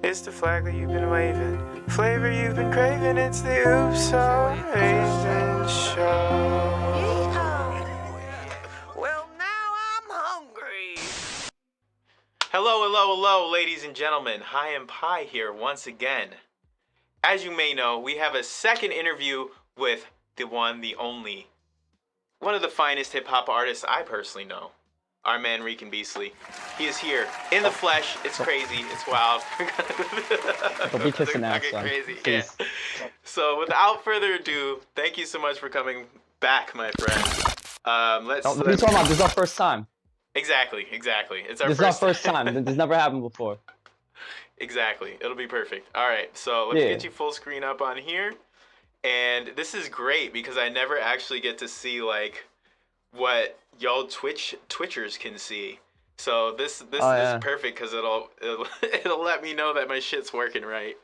It's the flag that you've been waving, flavor you've been craving. It's the Oops on Raisins show. Well, now I'm hungry. Hello, ladies and gentlemen. Hi and Pie here once again. As you may know, we have a second interview with the one, the only, one of the finest hip-hop artists I personally know. Our man RIKAN BEASTLY. He is here in the flesh. It's crazy. It's wild. Don't be kissing ass, son. Crazy. Yeah. So without further ado, thank you so much for coming back, my friend. What are you talking about? This is our first time. Exactly. It's This is our first time. This never happened before. Exactly. It'll be perfect. All right. So let's get you full screen up on here. And this is great because I never actually get to see like what y'all Twitchers can see. So this is perfect because it'll let me know that my shit's working right.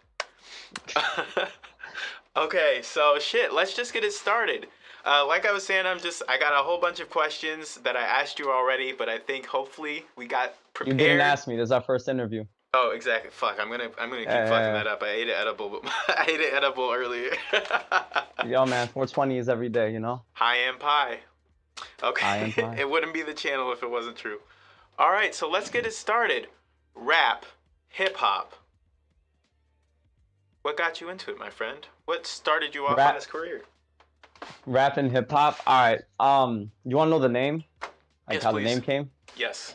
Okay, so let's just get it started. Like I was saying, I got a whole bunch of questions that I asked you already, but I think hopefully we got prepared. You didn't ask me. This is our first interview. Oh, exactly. Fuck, I'm gonna keep fucking that up. I ate an edible earlier. Yo, man, 420 is every day, you know. High and pie. Okay. High and pie. It wouldn't be the channel if it wasn't true. All right, so let's get it started. Rap, hip hop. What got you into it, my friend? What started you off on this career? Rap and hip hop. All right. You want to know the name? Like how please. The name came? Yes.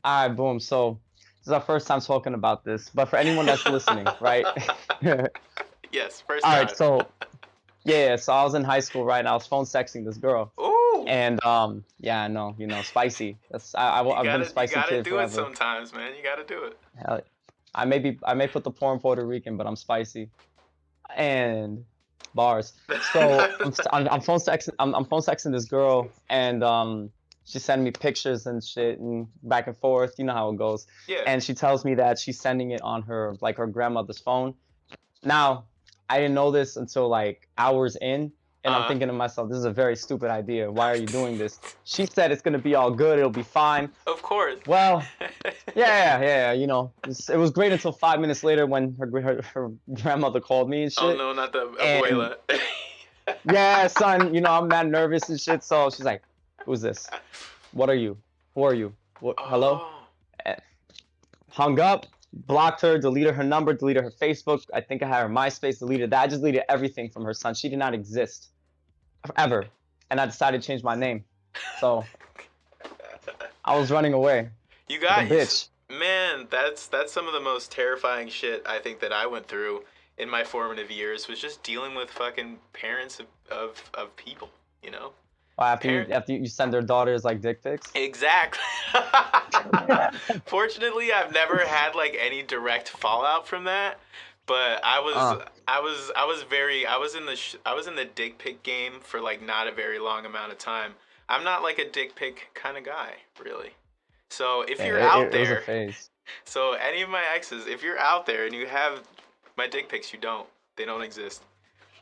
All right, boom. So this is our first time talking about this, but for anyone that's listening, right? Yes, first time. All right, so yeah, so I was in high school, right? And I was phone sexting this girl. Ooh. And yeah, I know, spicy. I've been a spicy kid forever. You gotta do it sometimes, man. You gotta do it. Hell, I may put the poor in Puerto Rican, but I'm spicy. And bars. So I'm phone sexting. I'm phone sexting this girl, and she's sending me pictures and shit, and back and forth. You know how it goes. Yeah. And she tells me that she's sending it on her grandmother's phone. Now, I didn't know this until like hours in, and I'm thinking to myself, this is a very stupid idea. Why are you doing this? She said it's gonna be all good. It'll be fine. Of course. Well, yeah. You know, it was great until 5 minutes later when her grandmother called me and shit. Oh no, not the abuela. Yeah, son. You know, I'm mad nervous and shit. So she's like, "Who's this? What are you? Who are you? What? Hello?" Hung up. Blocked her, deleted her number, deleted her Facebook. I think I had her MySpace, deleted that. I just deleted everything from her, son. She did not exist ever. And I decided to change my name. So I was running away. You got like a bitch. Man, that's some of the most terrifying shit I think that I went through in my formative years was just dealing with fucking parents of people, you know? After you send their daughters like dick pics? Exactly. Fortunately, I've never had like any direct fallout from that, but I was in the dick pic game for like not a very long amount of time. I'm not like a dick pic kind of guy, really. So if you're out there, it was a phase. So any of my exes, if you're out there and you have my dick pics, they don't exist.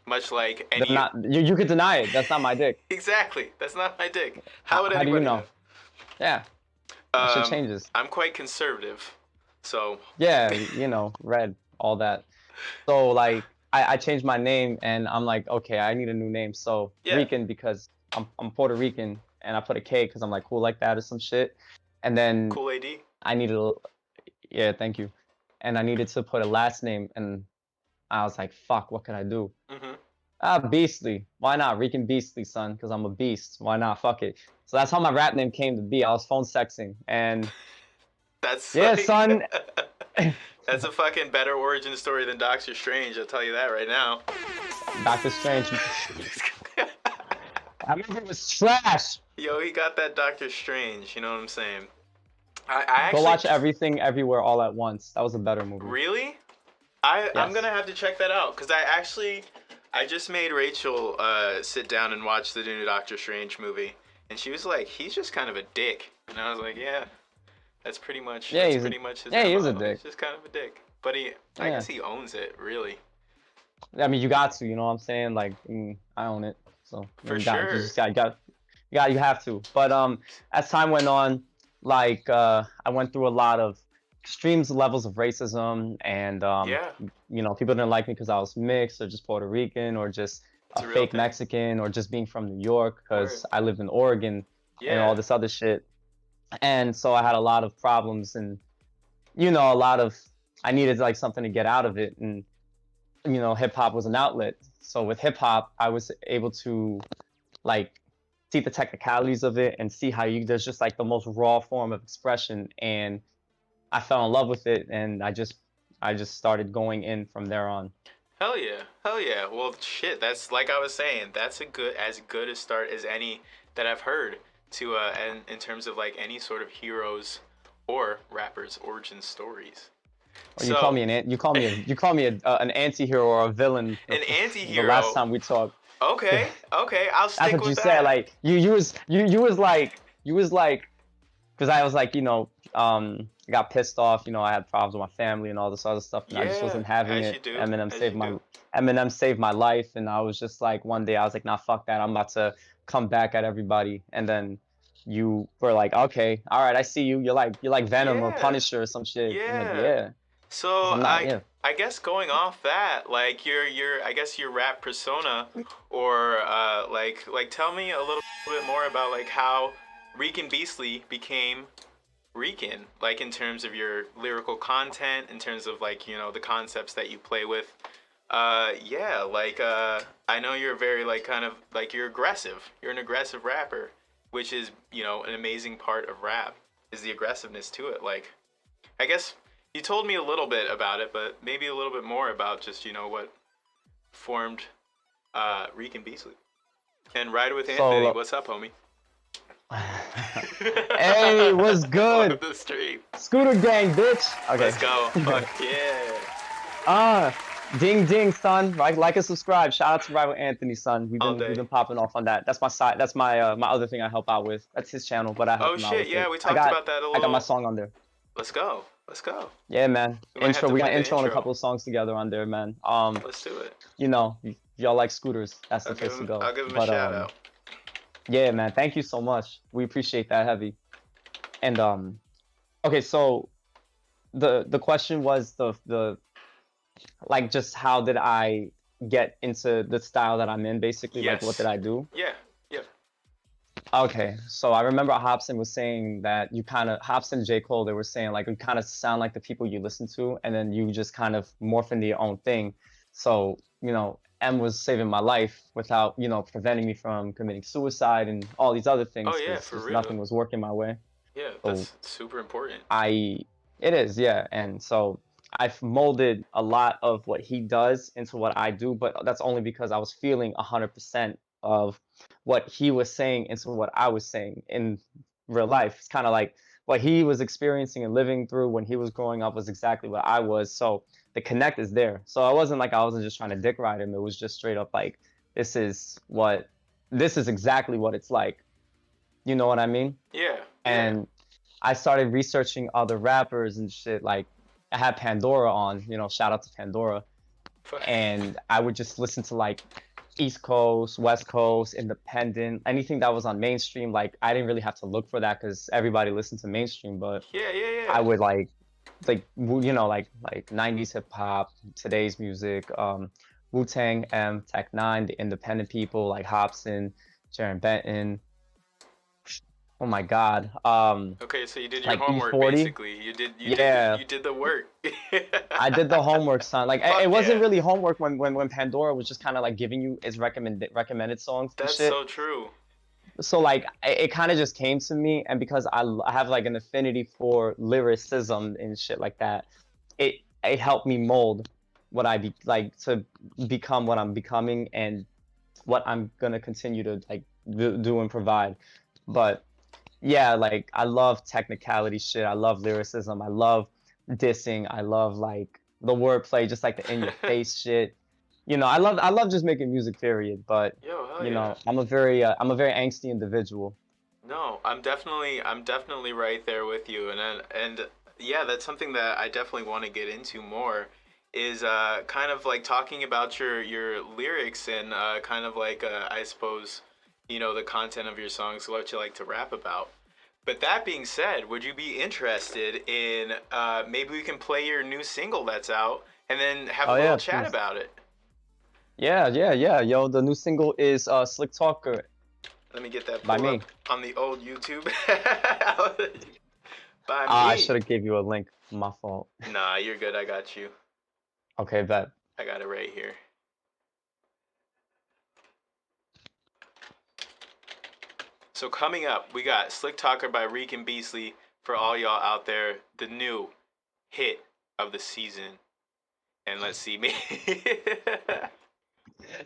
Much like any. You could deny it. That's not my dick. Exactly. That's not my dick. How would anybody do you know? Yeah. Shit changes. I'm quite conservative, so. Yeah, red, all that. So like, I changed my name, and I'm like, okay, I need a new name. So RIKAN because I'm Puerto Rican, and I put a K because I'm like cool like that or some shit. And then cool AD. I needed yeah, thank you. And I needed to put a last name, and I was like, fuck, what could I do? Beastly. Why not? RIKAN BEASTLY, son, because I'm a beast. Why not? Fuck it. So that's how my rap name came to be. I was phone sexing, and that's son. That's a fucking better origin story than Doctor Strange. I'll tell you that right now. Doctor Strange. I remember it was trash. Yo, he got that Doctor Strange. You know what I'm saying? I actually go watch Everything Everywhere All at Once. That was a better movie. Really? I'm gonna have to check that out because I just made Rachel sit down and watch the new Doctor Strange movie, and she was like, "He's just kind of a dick," and I was like, "Yeah, that's pretty much. Yeah, he's pretty much his he is a dick. He's just kind of a dick, but I guess he owns it, really. I mean, you got to, you know what I'm saying? Like, I own it, so for sure. You have to. But as time went on, like I went through a lot of extreme levels of racism, and Yeah, you know, people didn't like me because I was mixed or just Puerto Rican or just it's a a real fake thing. Mexican or just being from New York Word. because I lived in Oregon and all Yeah. this other shit. And so I had a lot of problems, and you know, a lot of I needed like something to get out of it, and you know, hip hop was an outlet. So with hip hop, I was able to like see the technicalities of it and see how you there's just like the most raw form of expression, and I fell in love with it, and I just started going in from there on. Hell yeah. Hell yeah. Well, shit, that's like I was saying, that's as good a start as any that I've heard to and in terms of like any sort of heroes or rappers origin stories. Or you call So, me an anti-hero or a villain an the last anti-hero. time we talked. Okay. Okay, I'll That's stick what you with said. that. Like you was like because I was like, you know, I got pissed off, you know, I had problems with my family and all this other stuff, and I just Yeah, wasn't having as you it. do. As you do. Eminem saved my life, and I was just like, one day I was like, nah, fuck that, I'm about to come back at everybody, and then you were like, okay, all right, I see you. You're like Venom or Yeah. Punisher or some shit. I'm like, Yeah. yeah, because So I'm not, yeah. I guess going off that, like your I guess your rap persona, or like tell me a little bit more about like how Rikan Beastly became Rikan, like in terms of your lyrical content, in terms of like the concepts that you play with. Yeah, like I know you're very like kind of like you're aggressive. You're an aggressive rapper, which is an amazing part of rap is the aggressiveness to it. Like I guess you told me a little bit about it, but maybe a little bit more about just what formed Reek and Beasley. And Ride with Anthony, So, what's up, homie? hey, what's good? Welcome to the stream. Scooter gang, bitch. Let's Okay. go. Fuck yeah. Ah, ding ding, son. Like and subscribe. Shout out to Rival Anthony, son. We've All been we've day. been popping off on that. That's my side. That's my other thing I help out with. That's his channel, but I help Oh him out shit, with yeah, it. we I talked got about that a I got my little. song on there. Let's go. Let's go. Yeah, man. We might have Intro. to We got play the intro and a intro. couple of songs together on there, man. Let's do it. You know, y'all like scooters. That's the place to go. I'll give him a But shout out. yeah, man. Thank you so much. We appreciate that heavy. And okay, so the question was the like just how did I get into the style that I'm in, basically, like what did Yes. I do? Yeah. Yeah. Okay, so I remember Hobson was saying that Hobson and J. Cole, they were saying like you kind of sound like the people you listen to, and then you just kind of morph into your own thing. So, you know, M was saving my life without, you know, preventing me from committing suicide and all these other Oh things yeah, because for just real. nothing was working my way. Yeah, So that's super important. I, it is, yeah. And so I've molded a lot of what he does into what I do, but that's only because I was feeling 100% of what he was saying into what I was saying in real life. It's kind of like what he was experiencing and living through when he was growing up was exactly what I was. So the connect is there. So it wasn't like I wasn't just trying to dick ride him. It was just straight up like, this is what, this is exactly what it's like. You know what I mean? Yeah. Yeah. And I started researching other rappers and shit. Like I had Pandora on, you know, shout out to Pandora. And I would just listen to like East Coast, West Coast, independent, anything that was on mainstream. Like I didn't really have to look for that because everybody listened to mainstream, but Yeah. Yeah. I Yeah. would you know, like 90s hip hop, today's music, Wu-Tang, Tech Nine, the independent people like Hobson, Jaron Benton. Oh my God. Okay, so you did your Like homework E40. basically. Yeah, You did the work. I did the homework, son. Like it Fuck wasn't yeah. really homework when Pandora was just kind of like giving you its recommended songs and That's shit. so true. So like it kind of just came to me, and because I have like an affinity for lyricism and shit like that, it helped me mold what I be like to become what I'm becoming and what I'm gonna continue to like do and provide. But yeah, like I love technicality shit. I love lyricism. I love dissing. I love like the wordplay, just like the in your face shit. You know, I love just making music, period. But Yo, hell you yeah. know, I'm a very angsty individual. No, I'm definitely right there with you, and yeah, that's something that I definitely want to get into more. Is kind of like talking about your lyrics and kind of like I suppose the content of your songs, what you like to rap about. But that being said, would you be interested in maybe we can play your new single that's out and then have a little chat about it? Yeah. Yo, the new single is Slick Talker. Let me get that by me on the old YouTube. By me. I should have gave you a link. My fault. Nah, you're good. I got you. Okay, bet. I got it right here. So coming up, we got Slick Talker by RIKAN Beastley for all y'all out there. The new hit of the season. And let's see me.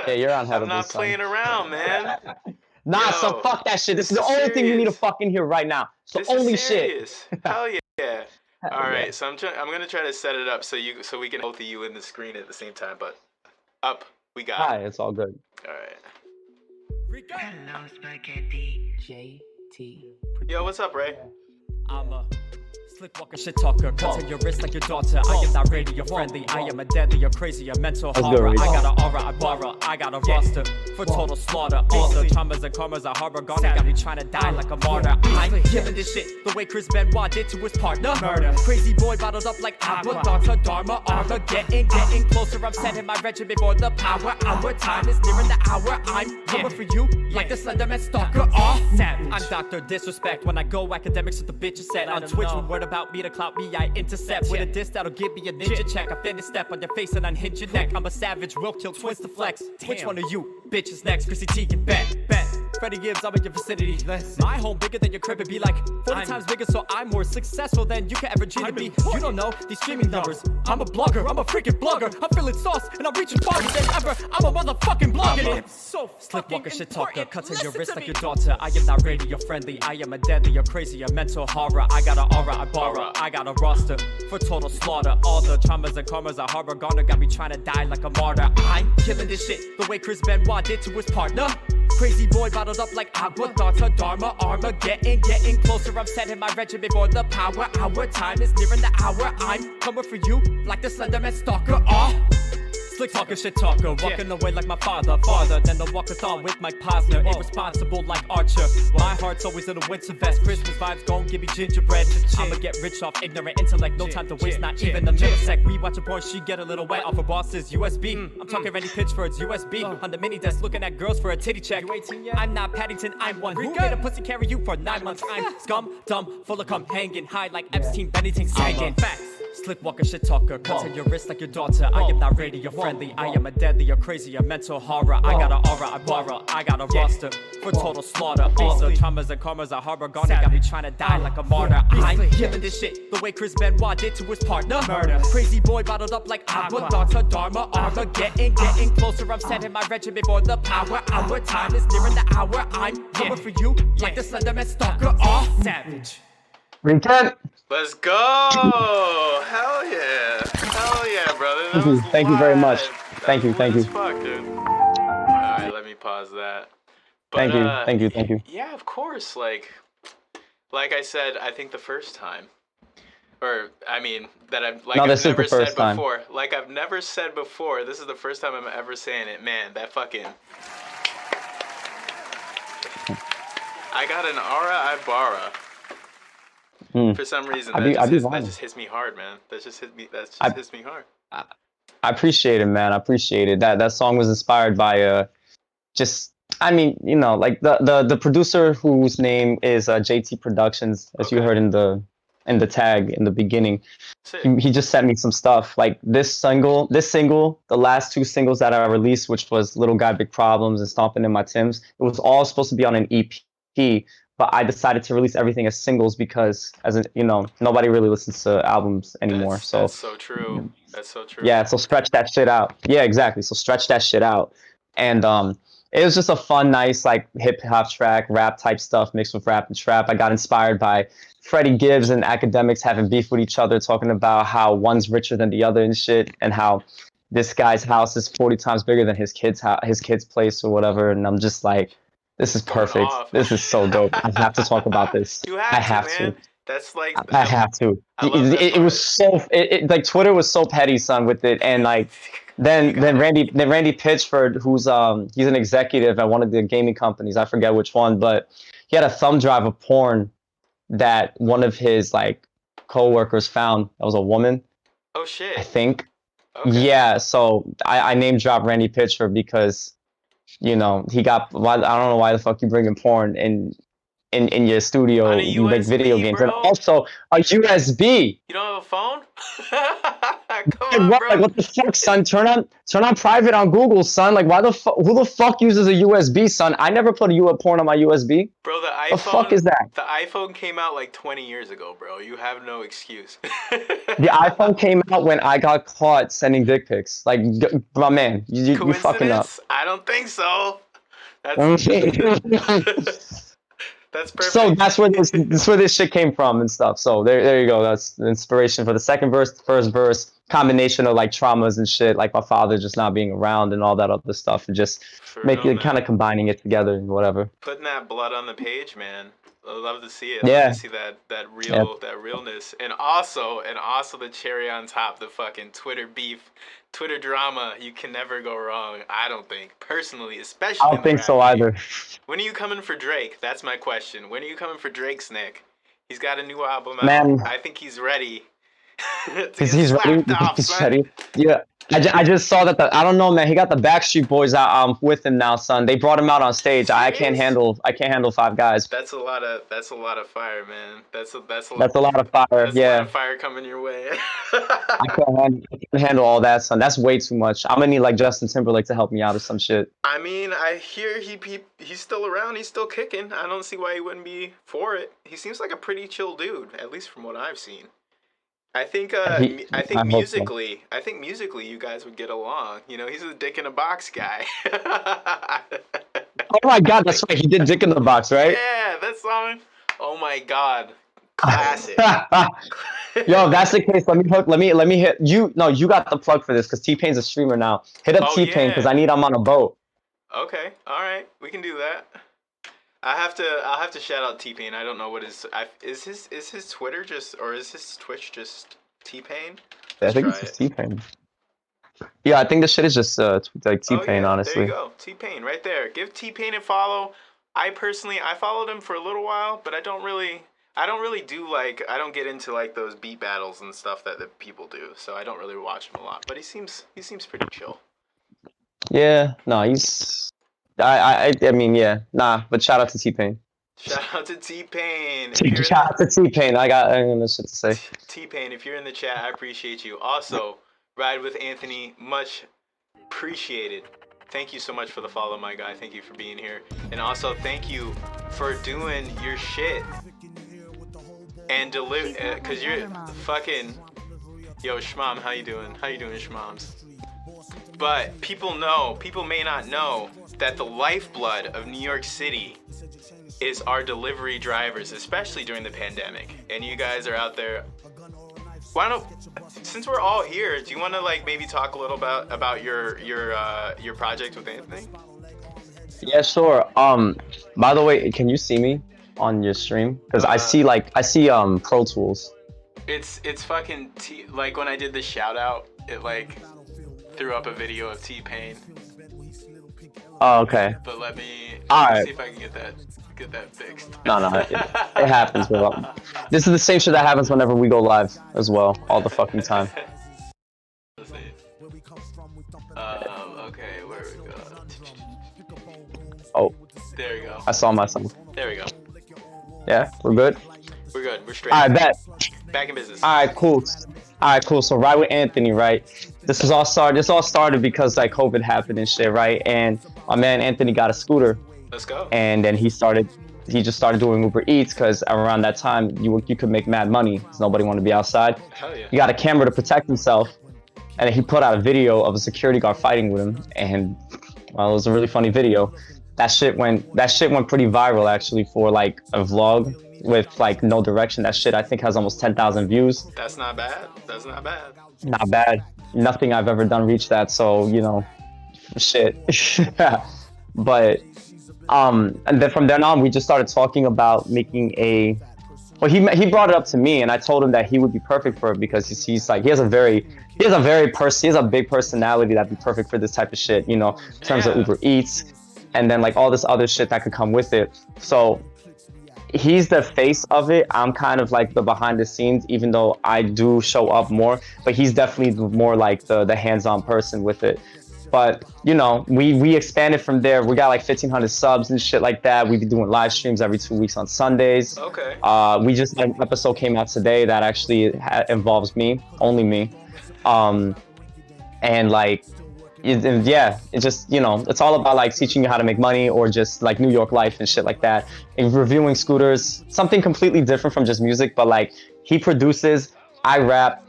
Yeah, you're on head I'm not playing around, man. Nah, so fuck that shit. This is the only thing you need to fucking hear right now. It's the only shit. Hell yeah. All right, so I'm gonna try to set it up so we can both of you in the screen at the same time. But up, we got. Hi, it's all good. All right. Hello, Spaghetti. JT. Yo, what's up, Ray? I'm a slick walker, shit talker. Cuts in your wrist like your daughter. I am not radio friendly. I am a deadly, a crazy, a mental horror. I got a aura, I borrow. I got a roster for total slaughter. All the traumas and karmas I harbor gone. Got me trying to die like a martyr. I'm killing this shit the way Chris Benoit did to his partner. Murder. Crazy boy bottled up like agua. Daughter, dharma, armor. Getting closer. I'm setting my regiment for the power. Our time is nearing the hour. I'm coming for you like the Slenderman stalker. Savage. I'm Dr. Disrespect when I go academics with the bitches set on Twitch. When word about me to clout me, I intercept with a diss that'll give me a ninja check. I finish step on your face and unhinge your neck. I'm a savage, will kill twins to flex. Which one of you bitches next? Chrissy Teigen, bet. Freddie Gibbs, I'm in your vicinity. My home bigger than your crib, it'd be like 40 times bigger, so I'm more successful than you can ever dream to be. You don't know these streaming numbers. I'm a blogger, I'm a freaking blogger. I'm feeling sauce and I'm reaching farther than ever. I'm a motherfucking blogger. It's so slick walker, shit talker. Cuts in your wrist like your daughter. I am not radio friendly. I am a deadly, a crazy, a mental horror. I got an aura, I borrow. I got a roster for total slaughter. All the traumas and karmas I harbor gonna got me trying to die like a martyr. I'm killing this shit the way Chris Benoit did to his partner. Crazy boy bottled up like agua. Daughter, dharma, armor. Getting closer. I'm setting my regiment for the power. Our time is nearing the hour. I'm coming for you like the Slenderman stalker. Slick talker, shit talker, walking away like my father. Farther than the walkathon with Mike Posner. Irresponsible like Archer. My heart's always in a winter vest. Christmas vibes gon' give me gingerbread. I'ma get rich off ignorant intellect. No time to waste, not even a millisec. We watch a porn, she get a little wet off her boss's USB. I'm talking Randy Pitchford's USB. On the mini desk looking at girls for a titty check. I'm not Paddington, I'm one. Who made a pussy carry you for 9 months? I'm scum, dumb, full of cum, hanging high like Epstein, Bennington, sagging. Facts. Slick walker, shit talker, cuts in your wrist like your daughter. I am not radio friendly. I am a deadly, a crazy, a mental horror. I got an aura, I borrow. I got a roster for total slaughter. All the traumas and karmas I harbor gone. Got me trying to die like a martyr. I'm killing this shit the way Chris Benoit did to his partner. Murder. Crazy boy bottled up like agua. Daughter, dharma, armor. Getting closer. I'm setting my regiment for the power. Our time is nearing the hour. I'm coming for you like the Slenderman stalker. Savage. RIKAN. Let's go! Hell yeah! Hell yeah, brother! Thank you very much. Thank you. Fuck, dude. Alright, let me pause that. But, thank you. Yeah, of course. Like I said, I think the first time, or I mean that I've never said before. Like I've never said before. This is the first time I'm ever saying it. Man, that fucking. I got an aura, I borrow. For some reason, that just hits me hard, man. That just hits me hard. I appreciate it, man. I appreciate it. That song was inspired by like the producer whose name is JT Productions, as you heard in the tag in the beginning. He just sent me some stuff. Like this single, the last 2 singles that I released, which was Little Guy Big Problems and Stomping in My Timbs, it was all supposed to be on an EP. But I decided to release everything as singles because, nobody really listens to albums anymore. That's so true. That's so true. Yeah, so stretch that shit out. Yeah, exactly. So stretch that shit out. And it was just a fun, nice, like, hip-hop track, rap type stuff mixed with rap and trap. I got inspired by Freddie Gibbs and academics having beef with each other, talking about how one's richer than the other and shit, and how this guy's house is 40 times bigger than his kid's place or whatever. And I'm just like, this is perfect. This is so dope. I have to talk about this. I have to. That's like I have to. It was so like Twitter was so petty, son, with it, and like then Randy Pitchford, who's he's an executive at one of the gaming companies. I forget which one, but he had a thumb drive of porn that one of his like co-workers found. That was a woman, Oh shit. I think. Okay. Yeah, so I name dropped Randy Pitchford because, you know, he got, I don't know why the fuck you bringing porn in your studio. On a You make video USB, games, bro? and also a USB. You don't have a phone? Come Like, on, what, bro. like, what the fuck, son? Turn on private on Google, son. Like, why the fuck? Who the fuck uses a USB, son? I never put a porn on my USB. Bro, the iPhone. The fuck is that? The iPhone came out like 20 years ago, bro. You have no excuse. The iPhone came out when I got caught sending dick pics. Like, my man, you fucking up. Coincidence? I don't think so. That's that's perfect. So that's where this shit came from and stuff. So there you go. That's the inspiration for the second verse, the first verse, combination of like traumas and shit, like my father just not being around and all that other stuff, and just kind of combining it together and whatever. Putting that blood on the page, man. I love to see it. Yeah. I love to see that realness, and also the cherry on top, the fucking Twitter beef, Twitter drama. You can never go wrong. I don't think, personally, especially. I don't think so either. When are you coming for Drake? That's my question. When are you coming for Drake's Nick? He's got a new album out. Man. I think he's ready. He's ready. He's ready. Yeah. I just saw that I don't know, man. He got the Backstreet Boys out with him now, son. They brought him out on stage. I can't handle 5 guys. That's a lot of fire, man. That's a lot of fire. That's yeah. a lot of fire coming your way. I can't handle all that, son. That's way too much. I'm gonna need like Justin Timberlake to help me out or some shit. I mean, I hear he's still around. He's still kicking. I don't see why he wouldn't be for it. He seems like a pretty chill dude, at least from what I've seen. I think musically, you guys would get along. You know, he's a dick in a box guy. Oh my god, that's right. He did Dick in the Box, right? Yeah, that song. Oh my god, classic. Yo, if that's the case, let me hit you. No, you got the plug for this because T-Pain's a streamer now. Hit up T-Pain because I need him on a boat. Okay, all right, we can do that. I'll have to shout out T-Pain. I don't know what is his Twitter just, or is his Twitch just T-Pain? I think it's just T-Pain. Yeah, I think this shit is just like T-Pain, honestly. There you go, T-Pain right there. Give T-Pain a follow. I followed him for a little while, but I don't really do like, I don't get into like those beat battles and stuff that the people do, so I don't really watch him a lot. But he seems pretty chill. Yeah, no, he's. I mean, yeah, nah, but shout out to T-Pain. Shout out to T-Pain. Shout out to T-Pain. I got shit to say. T-Pain, if you're in the chat, I appreciate you. Also, Ride with Anthony, much appreciated. Thank you so much for the follow, my guy. Thank you for being here. And also, thank you for doing your shit. And because you're fucking... Yo, Shmom, how you doing? How you doing, Shmoms? But people may not know that the lifeblood of New York City is our delivery drivers, especially during the pandemic. And you guys are out there. Since we're all here, do you want to like maybe talk a little about your project with Anthony? Yeah, sure. By the way, can you see me on your stream? Because I see Pro Tools. It's fucking like when I did the shout out, it like threw up a video of T-Pain. Oh, okay. But let me right. See if I can get that fixed. No, it happens, bro. This is the same shit that happens whenever we go live as well, all the fucking time. Let's see. Okay, where we go? Oh. There we go. I saw myself. There we go. Yeah, we're good? We're good. We're straight. Alright, bet. Back in business. Alright, cool. So Ride with Anthony, right? This all started because like COVID happened and shit, right? And my man Anthony got a scooter. Let's go. And then he just started doing Uber Eats because around that time you could make mad money because nobody wanted to be outside. Hell yeah. He got a camera to protect himself, and then he put out a video of a security guard fighting with him, and well, it was a really funny video. That shit went pretty viral actually for like a vlog with like no direction. That shit I think has almost 10,000 views. That's not bad. Not bad. Nothing I've ever done reached that, so you know, shit. But and then from then on we just started talking about making a. Well, he brought it up to me, and I told him that he would be perfect for it because he's like he has a big personality that'd be perfect for this type of shit, you know, in terms of Uber Eats, and then like all this other shit that could come with it. So he's the face of it. I'm kind of like the behind the scenes, even though I do show up more, but he's definitely more like the hands-on person with it. But you know, we expanded from there. We got like 1,500 subs and shit like that. We be doing live streams every 2 weeks on Sundays. Okay. We just had an episode came out today that actually involves me, only me. And like, yeah, it's just, you know, it's all about like teaching you how to make money, or just like New York life and shit like that. And reviewing scooters, something completely different from just music, but like he produces, I rap.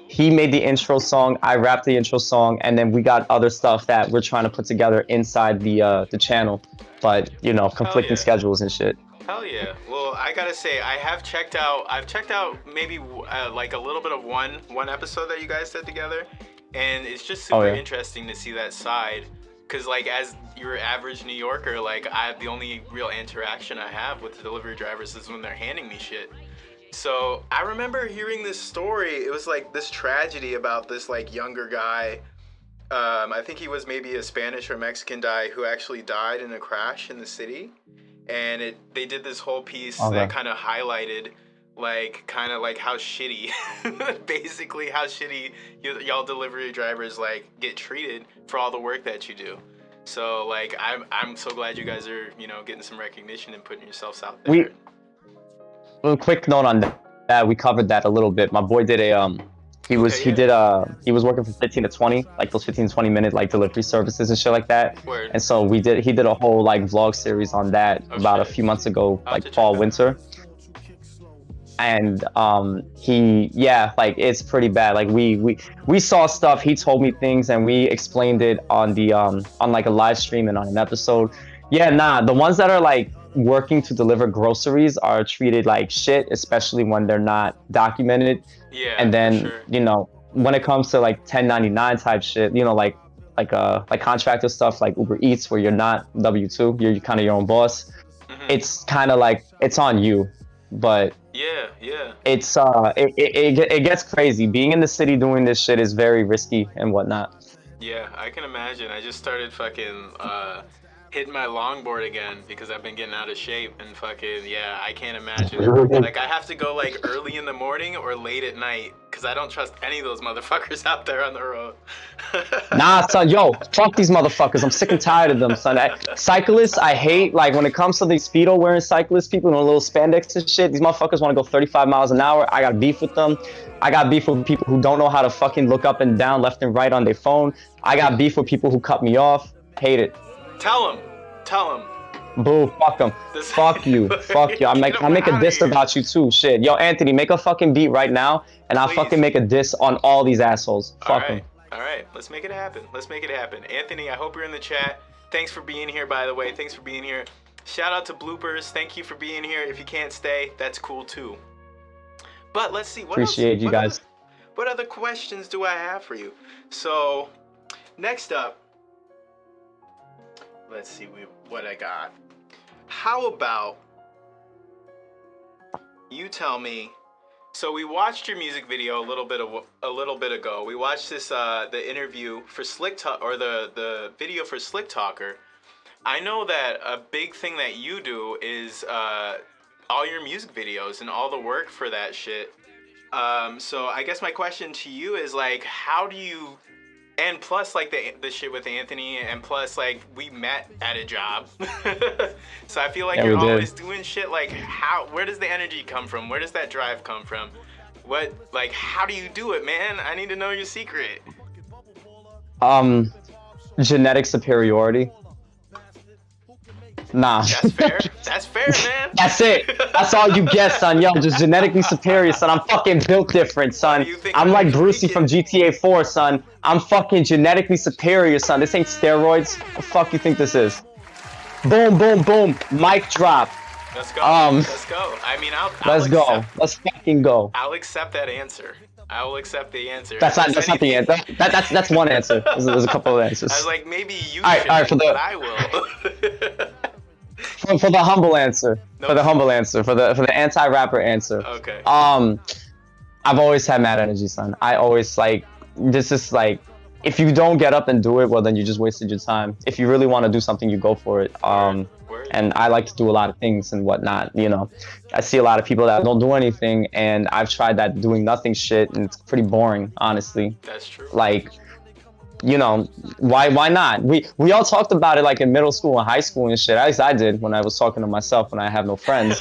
He made the intro song, I rapped the intro song, and then we got other stuff that we're trying to put together inside the channel. But you know, conflicting schedules and shit. Hell yeah. Well, I gotta say, I've checked out maybe like a little bit of one episode that you guys did together, and it's just super interesting to see that side. Cause like, as your average New Yorker, like the only real interaction I have with the delivery drivers is when they're handing me shit. So I remember hearing this story. It was like this tragedy about this like younger guy. I think he was maybe a Spanish or Mexican guy who actually died in a crash in the city. And they did this whole piece that kind of highlighted like kind of like how shitty, basically how shitty y'all delivery drivers like get treated for all the work that you do. So like I'm so glad you guys are, you know, getting some recognition and putting yourselves out there. A quick note on that, we covered that a little bit. My boy did a he was working from 15 to 20, like those 15 to 20 minute like delivery services and shit like that. Word. And so he did a whole like vlog series on that about a few months ago, like fall winter. And like it's pretty bad. Like we saw stuff, he told me things, and we explained it on the on like a live stream and on an episode. Yeah, nah, the ones that are like working to deliver groceries are treated like shit, especially when they're not documented. Yeah. And then you know, when it comes to like 1099 type shit, you know, like contractor stuff like Uber Eats, where you're not W2, you're kind of your own boss. It's kind of like it's on you. But yeah, it's it gets crazy. Being in the city doing this shit is very risky and whatnot. Yeah, I can imagine. I just started fucking hitting my longboard again because I've been getting out of shape, and fucking I can't imagine. Like I have to go like early in the morning or late at night because I don't trust any of those motherfuckers out there on the road. Nah, son, yo, fuck these motherfuckers. I'm sick and tired of them, son. Cyclists, I hate, like when it comes to these Speedo wearing cyclists, people in a little spandex and shit, these motherfuckers want to go 35 miles an hour. I got beef with them. I got beef with people who don't know how to fucking look up and down, left and right on their phone. I got beef with people who cut me off. Hate it. Tell them. Boo, fuck them. Fuck you. Fuck you. I make a diss about you too. Shit. Yo, Anthony, make a fucking beat right now, and I'll fucking make a diss on all these assholes. Fuck them. All right. Let's make it happen. Anthony, I hope you're in the chat. Thanks for being here, by the way. Thanks for being here. Shout out to Bloopers. Thank you for being here. If you can't stay, that's cool too. But let's see. Appreciate you guys. What other questions do I have for you? So, next up, let's see what I got. How about you tell me? So we watched your music video a little bit ago. We watched this the interview for Slick Talk, or the video for Slick Talker. I know that a big thing that you do is all your music videos and all the work for that shit. So I guess my question to you is like, how do you? And plus, like, the shit with Anthony, and plus, like, we met at a job. So I feel like you're always doing shit. Like, where does the energy come from? Where does that drive come from? How do you do it, man? I need to know your secret. Genetic superiority. Nah. That's fair, man. That's it. That's all you get, son. Yo, just genetically superior, son. I'm fucking built different, son. I'm like Brucey from GTA 4, son. I'm fucking genetically superior, son. This ain't steroids. What the fuck you think this is? Boom, boom, boom. Mic drop. Let's go. Let's go. I mean, let's go. Let's fucking go. I'll accept that answer. I will accept the answer. That's not the answer. That's one answer. There's a couple of answers. I was like, maybe you should, but I will. For the humble answer. For the anti-rapper answer. Okay. I've always had mad energy, son. I always this is like, if you don't get up and do it, well then you just wasted your time. If you really want to do something, you go for it. And and I like to do a lot of things and whatnot. You know, I see a lot of people that don't do anything, and I've tried that doing nothing shit, and it's pretty boring, honestly. That's true. Like, you know, why not? We all talked about it like in middle school and high school and shit. At least I did when I was talking to myself when I have no friends.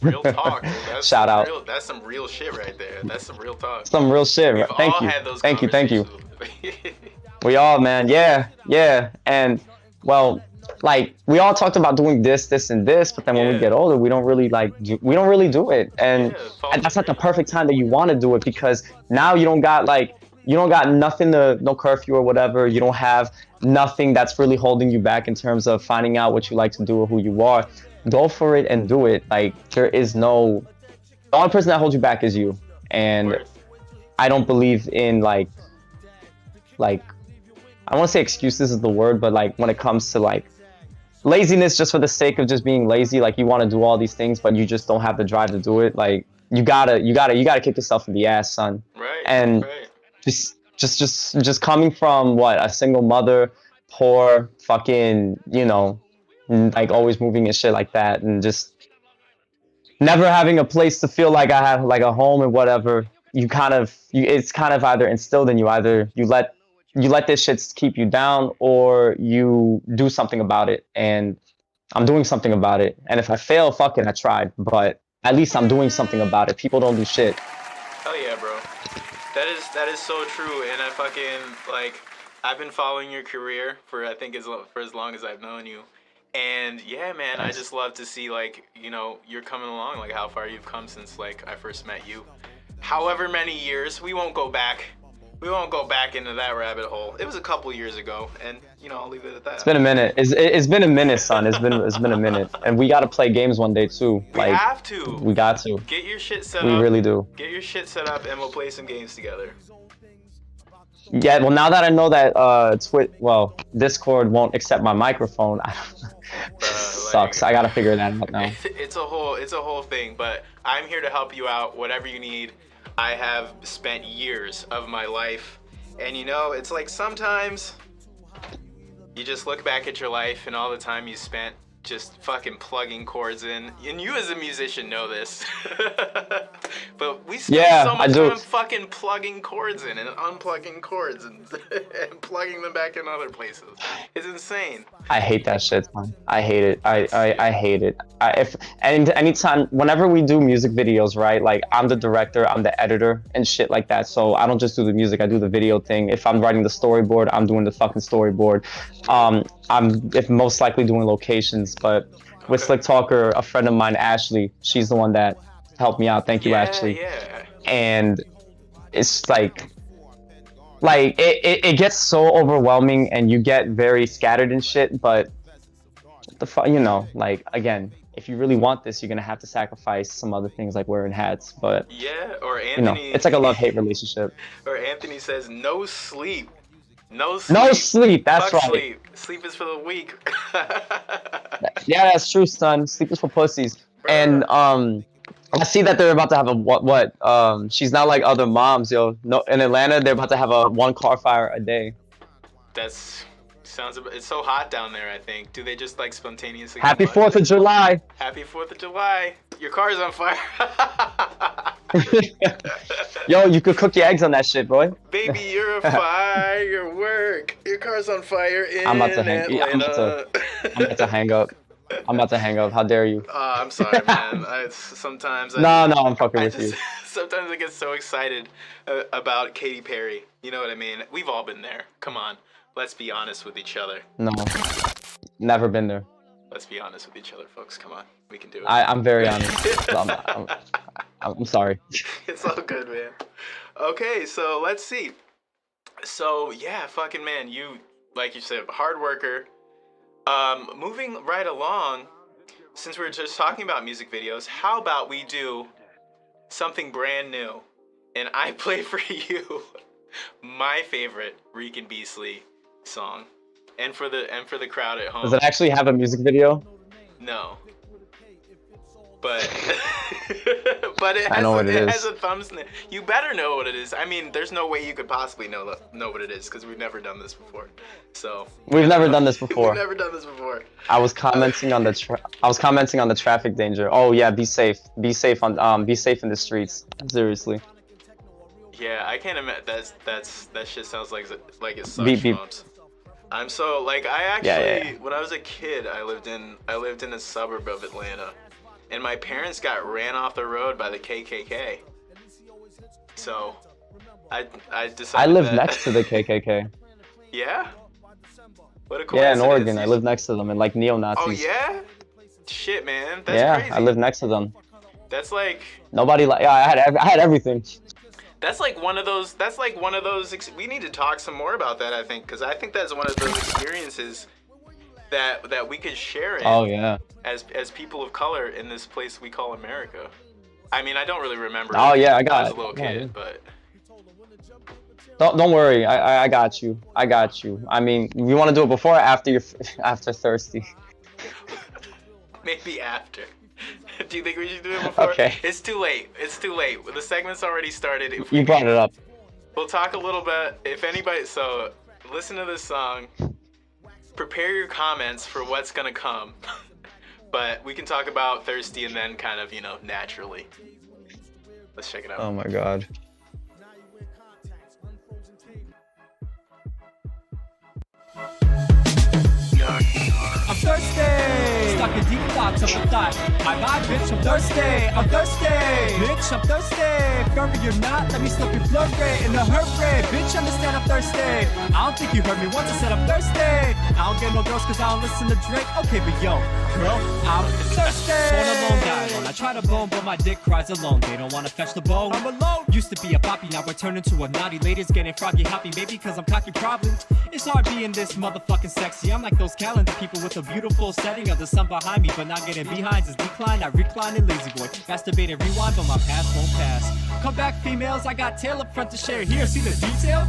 Real talk. That's Shout out. That's some real shit right there. That's some real talk. Some real shit. We've Thank all you. had those Thank you. Thank you. conversations. We all, man. Yeah. And well, like we all talked about doing this, and this, but then when we get older, we don't really do it. And that's not the perfect time that you want to do it, because now you don't got nothing no curfew or whatever. You don't have nothing that's really holding you back in terms of finding out what you like to do or who you are. Go for it and do it. Like, there is the only person that holds you back is you. And I don't believe in like I don't want to say excuses is the word, but like when it comes to like laziness just for the sake of just being lazy, like you want to do all these things but you just don't have the drive to do it. Like you gotta kick yourself in the ass, son. Right. And just coming from a single mother, poor, fucking, you know, like always moving and shit like that, and just never having a place to feel like I have like a home and whatever. It's kind of either instilled in you. Either you let this shit keep you down, or you do something about it. And I'm doing something about it. And if I fail, fuck it, I tried. But at least I'm doing something about it. People don't do shit. Hell yeah, bro. That is so true. And I fucking like, I've been following your career for I think for as long as I've known you. And yeah, man, I just love to see, like, you know, you're coming along, like how far you've come since like I first met you. However many years, we won't go back into that rabbit hole. It was a couple years ago, and you know, I'll leave it at that. It's been a minute. It's been a minute, son. It's been a minute, and we gotta play games one day too. We have to. We got to. Get your shit set up. We really do. Get your shit set up, and we'll play some games together. Yeah, well, now that I know that Discord won't accept my microphone, sucks. I gotta figure that out now. It's a whole thing, but I'm here to help you out, whatever you need. I have spent years of my life, and you know, it's like sometimes you just look back at your life and all the time you spent just fucking plugging chords in, and you as a musician know this. But we spend so much time fucking plugging chords in and unplugging chords and plugging them back in other places. It's insane. I hate that shit, man. I hate it. I hate it. Anytime, whenever we do music videos, right? Like, I'm the director, I'm the editor and shit like that. So I don't just do the music, I do the video thing. If I'm writing the storyboard, I'm doing the fucking storyboard. I'm most likely doing locations, but with Slick Talker, a friend of mine, Ashley, she's the one that helped me out. Thank you, Ashley. Yeah. And it's like it gets so overwhelming, and you get very scattered and shit. But you know, like, again, if you really want this, you're gonna have to sacrifice some other things like wearing hats. But yeah, or Anthony, you know, it's like a love-hate relationship. Or Anthony says, no sleep. No sleep. That's Fuck right. Sleep is for the weak. Yeah, that's true, son. Sleep is for pussies. And I see that they're about to have a she's not like other moms, yo. No, in Atlanta, they're about to have a 1 car fire a day. It's so hot down there, I think. Do they just like spontaneously? Happy 4th of July. Happy 4th of July. Your car's on fire. Yo, you could cook your eggs on that shit, boy. Baby, you're a firework. Your car's on fire in Atlanta. I'm about to hang up. I'm about to hang up. How dare you? I'm sorry, man. Sometimes I'm fucking with you. Sometimes I get so excited about Katy Perry. You know what I mean? We've all been there. Come on. Let's be honest with each other. No. Never been there. Let's be honest with each other, folks. Come on. We can do it. I'm very honest. I'm sorry. It's all good, man. Okay, so let's see. So, yeah, fucking man, you, like you said, hard worker. Moving right along, since we're just talking about music videos, how about we do something brand new? And I play for you my favorite RIKAN Beastlly song. And for the crowd at home. Does it actually have a music video? No. But but it has a thumbnail. You better know what it is. I mean, there's no way you could possibly know what it is because we've never done this before. So we've never done this before. We've never done this before. I was commenting on the traffic danger. Oh yeah, be safe. Be safe in the streets. Seriously. Yeah, I can't imagine. That shit sounds like it sucks. Bumps. I'm so like I actually when I was a kid I lived in a suburb of Atlanta. And my parents got ran off the road by the KKK. So, I decided. I live next to the KKK. Yeah. What a coincidence. Yeah, in Oregon, I live next to them, and like neo-Nazis. Oh yeah. Shit, man, that's crazy. I live next to them. That's like. Nobody like. Yeah, I had everything. That's like one of those. We need to talk some more about that. I think, because I think that's one of those experiences that we could share in. Oh yeah. As people of color in this place we call America. I mean, I don't really remember. Oh yeah, I was a little kid, but. Don't worry, I got you. I got you. I mean, you want to do it before or after after thirsty? Maybe after. Do you think we should do it before? Okay. It's too late. It's too late. The segment's already started. You brought it up. We'll talk a little bit. If anybody, so listen to this song. Prepare your comments for what's gonna come. But we can talk about thirsty and then kind of, naturally. Let's check it out. Oh my god. I'm thirsty. Stuck in deep thoughts of the thought. My vibe, bitch, I'm thirsty. I'm thirsty. Bitch, I'm thirsty. Furry you're not, let me slip your flow rate in a hurry. Bitch, understand I'm thirsty. I don't think you heard me once I said I'm thirsty. I don't get no girls cause I don't listen to Drake. Okay, but yo, girl, I'm thirsty. Born alone, die alone. I try to bone, but my dick cries alone. They don't wanna fetch the bone. I'm alone. Used to be a boppy, now I turn into a naughty. Ladies getting froggy hoppy, maybe cause I'm cocky probably. It's hard being this motherfucking sexy. I'm like those calendar people with a beautiful setting of the sun behind me, but not getting behinds is decline. I recline and lazy boy, masturbate and rewind, but my past won't pass. Come back, females, I got tail up front to share. Here, see the detail?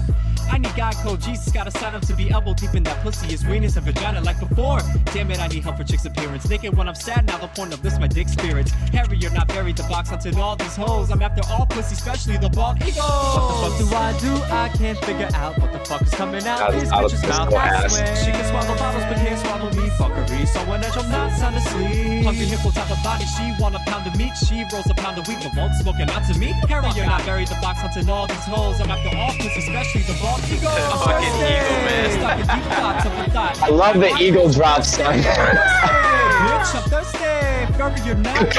I need God code, Jesus gotta sign up to be elbow deep in that pussy. Is weenus and vagina like before? Damn it, I need help for chicks' appearance. Naked when I'm sad, now the point of this, my dick spirits. Harry, you're not buried, the box hunted all these hoes. I'm after all pussy, especially the bald eagles. What the fuck do? I can't figure out what the fuck is coming out. This bitch's mouth, I swear. She can swallow bottles, but can't swallow me. Fuckery, so when I'm not sound asleep. Hungry hippo type of body, she want a pound of meat. She rolls a pound of weed, but won't smoke it out to me. Harry, you're not buried, the box hunting all these hoes. I'm after all pussy, especially the bald eagles. Fucking eagle, man. I love the eagle drop, son. Bitch, I'm thirsty. Furry, you're not.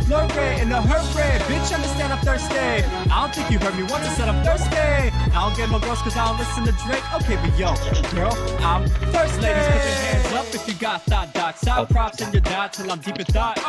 Flow rate in a hurry. Bitch, understand I'm thirsty. I don't think you heard me once I said I'm thirsty. I don't get no girls cause I don't listen to Drake. Okay, but yo, girl, I'm thirsty. Ladies, put your hands up if you got thought dots. Out props in your dot till I'm deep in thought.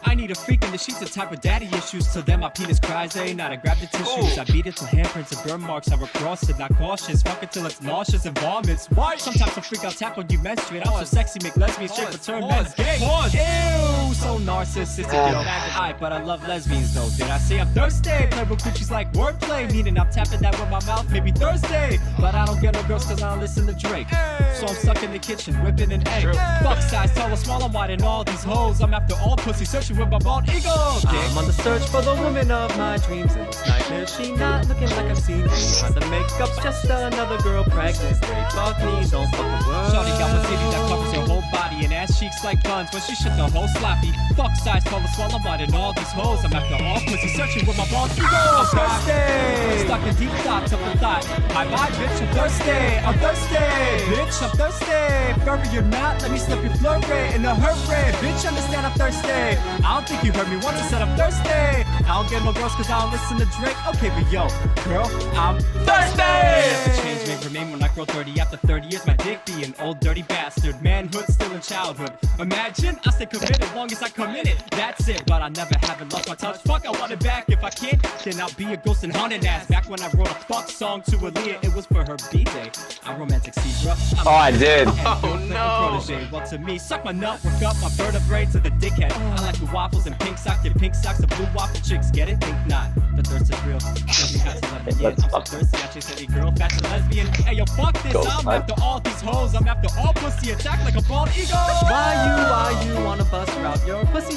I need a freak in the sheets, a type of daddy issues. Till then my penis cries, they not. I grab the tissues. I beat it till handprints and burn marks. I recross it, not cautious. Fuck it till it's nauseous and vomits. Why? Sometimes I freak out, tap when you menstruate. I'm so sexy, make lesbians straight return men's gay. Ew, so narcissistic, yo. Alright, but I love lesbians though. Did I say I'm thirsty? Play with coochies like wordplay, meaning I'm tapping that with my mouth, maybe Thursday. But I don't get no girls cause I don't listen to Drake. So I'm stuck in the kitchen, whipping an egg. Fuck size, tall or small, I'm wide in all these hoes. I'm after all pussy, searching with my bald eagle. I'm on the search for the woman of my dreams. In this nightmare, she not looking like I've seen. Behind the makeup's just another girl pregnant. Straight fuck me, don't fuck the world. Shawty got one titty that covers her whole body and ass cheeks like guns when she shook the whole sloppy. Fuck size, tall or small, I'm wide in all these hoes. I'm after all pussy, searching with my bald eagle. I'm thirsty. Stuck in deep thoughts of the thought. My vibe, bitch, I'm thirsty. I'm thirsty. Bitch, I'm thirsty. Furry, you're not. Let me slip your flow rate in a hurry. Bitch, understand I'm thirsty. I don't think you heard me once I said I'm thirsty. I don't get no girls cause I don't listen to Drake. Okay, but yo, girl, I'm thirsty. The change may remain when I grow 30. After 30 years, my dick be an old dirty bastard. Manhood still in childhood. Imagine I stay committed long as I commit it. That's it, but I never haven't lost my touch. Fuck, I want it back if I can't then I'll be a ghost and haunted ass. Back when I wrote a fuck song to Aaliyah, it was for her B-Day. I'm romantic Zebra. Oh, I did. Oh no. Well, to me, suck my nut, work up my vertebrae to the dickhead. I like the waffles and pink socks, get pink socks and blue waffle chicks. Get it? Think not. The thirst is real. Doesn't have to love me yet. I'm so thirsty. I chase any girl, fat and lesbian. Hey yo, fuck this. I'm after all these hoes. I'm after all pussy. Attack like a bald eagle. Why you wanna bust out your pussy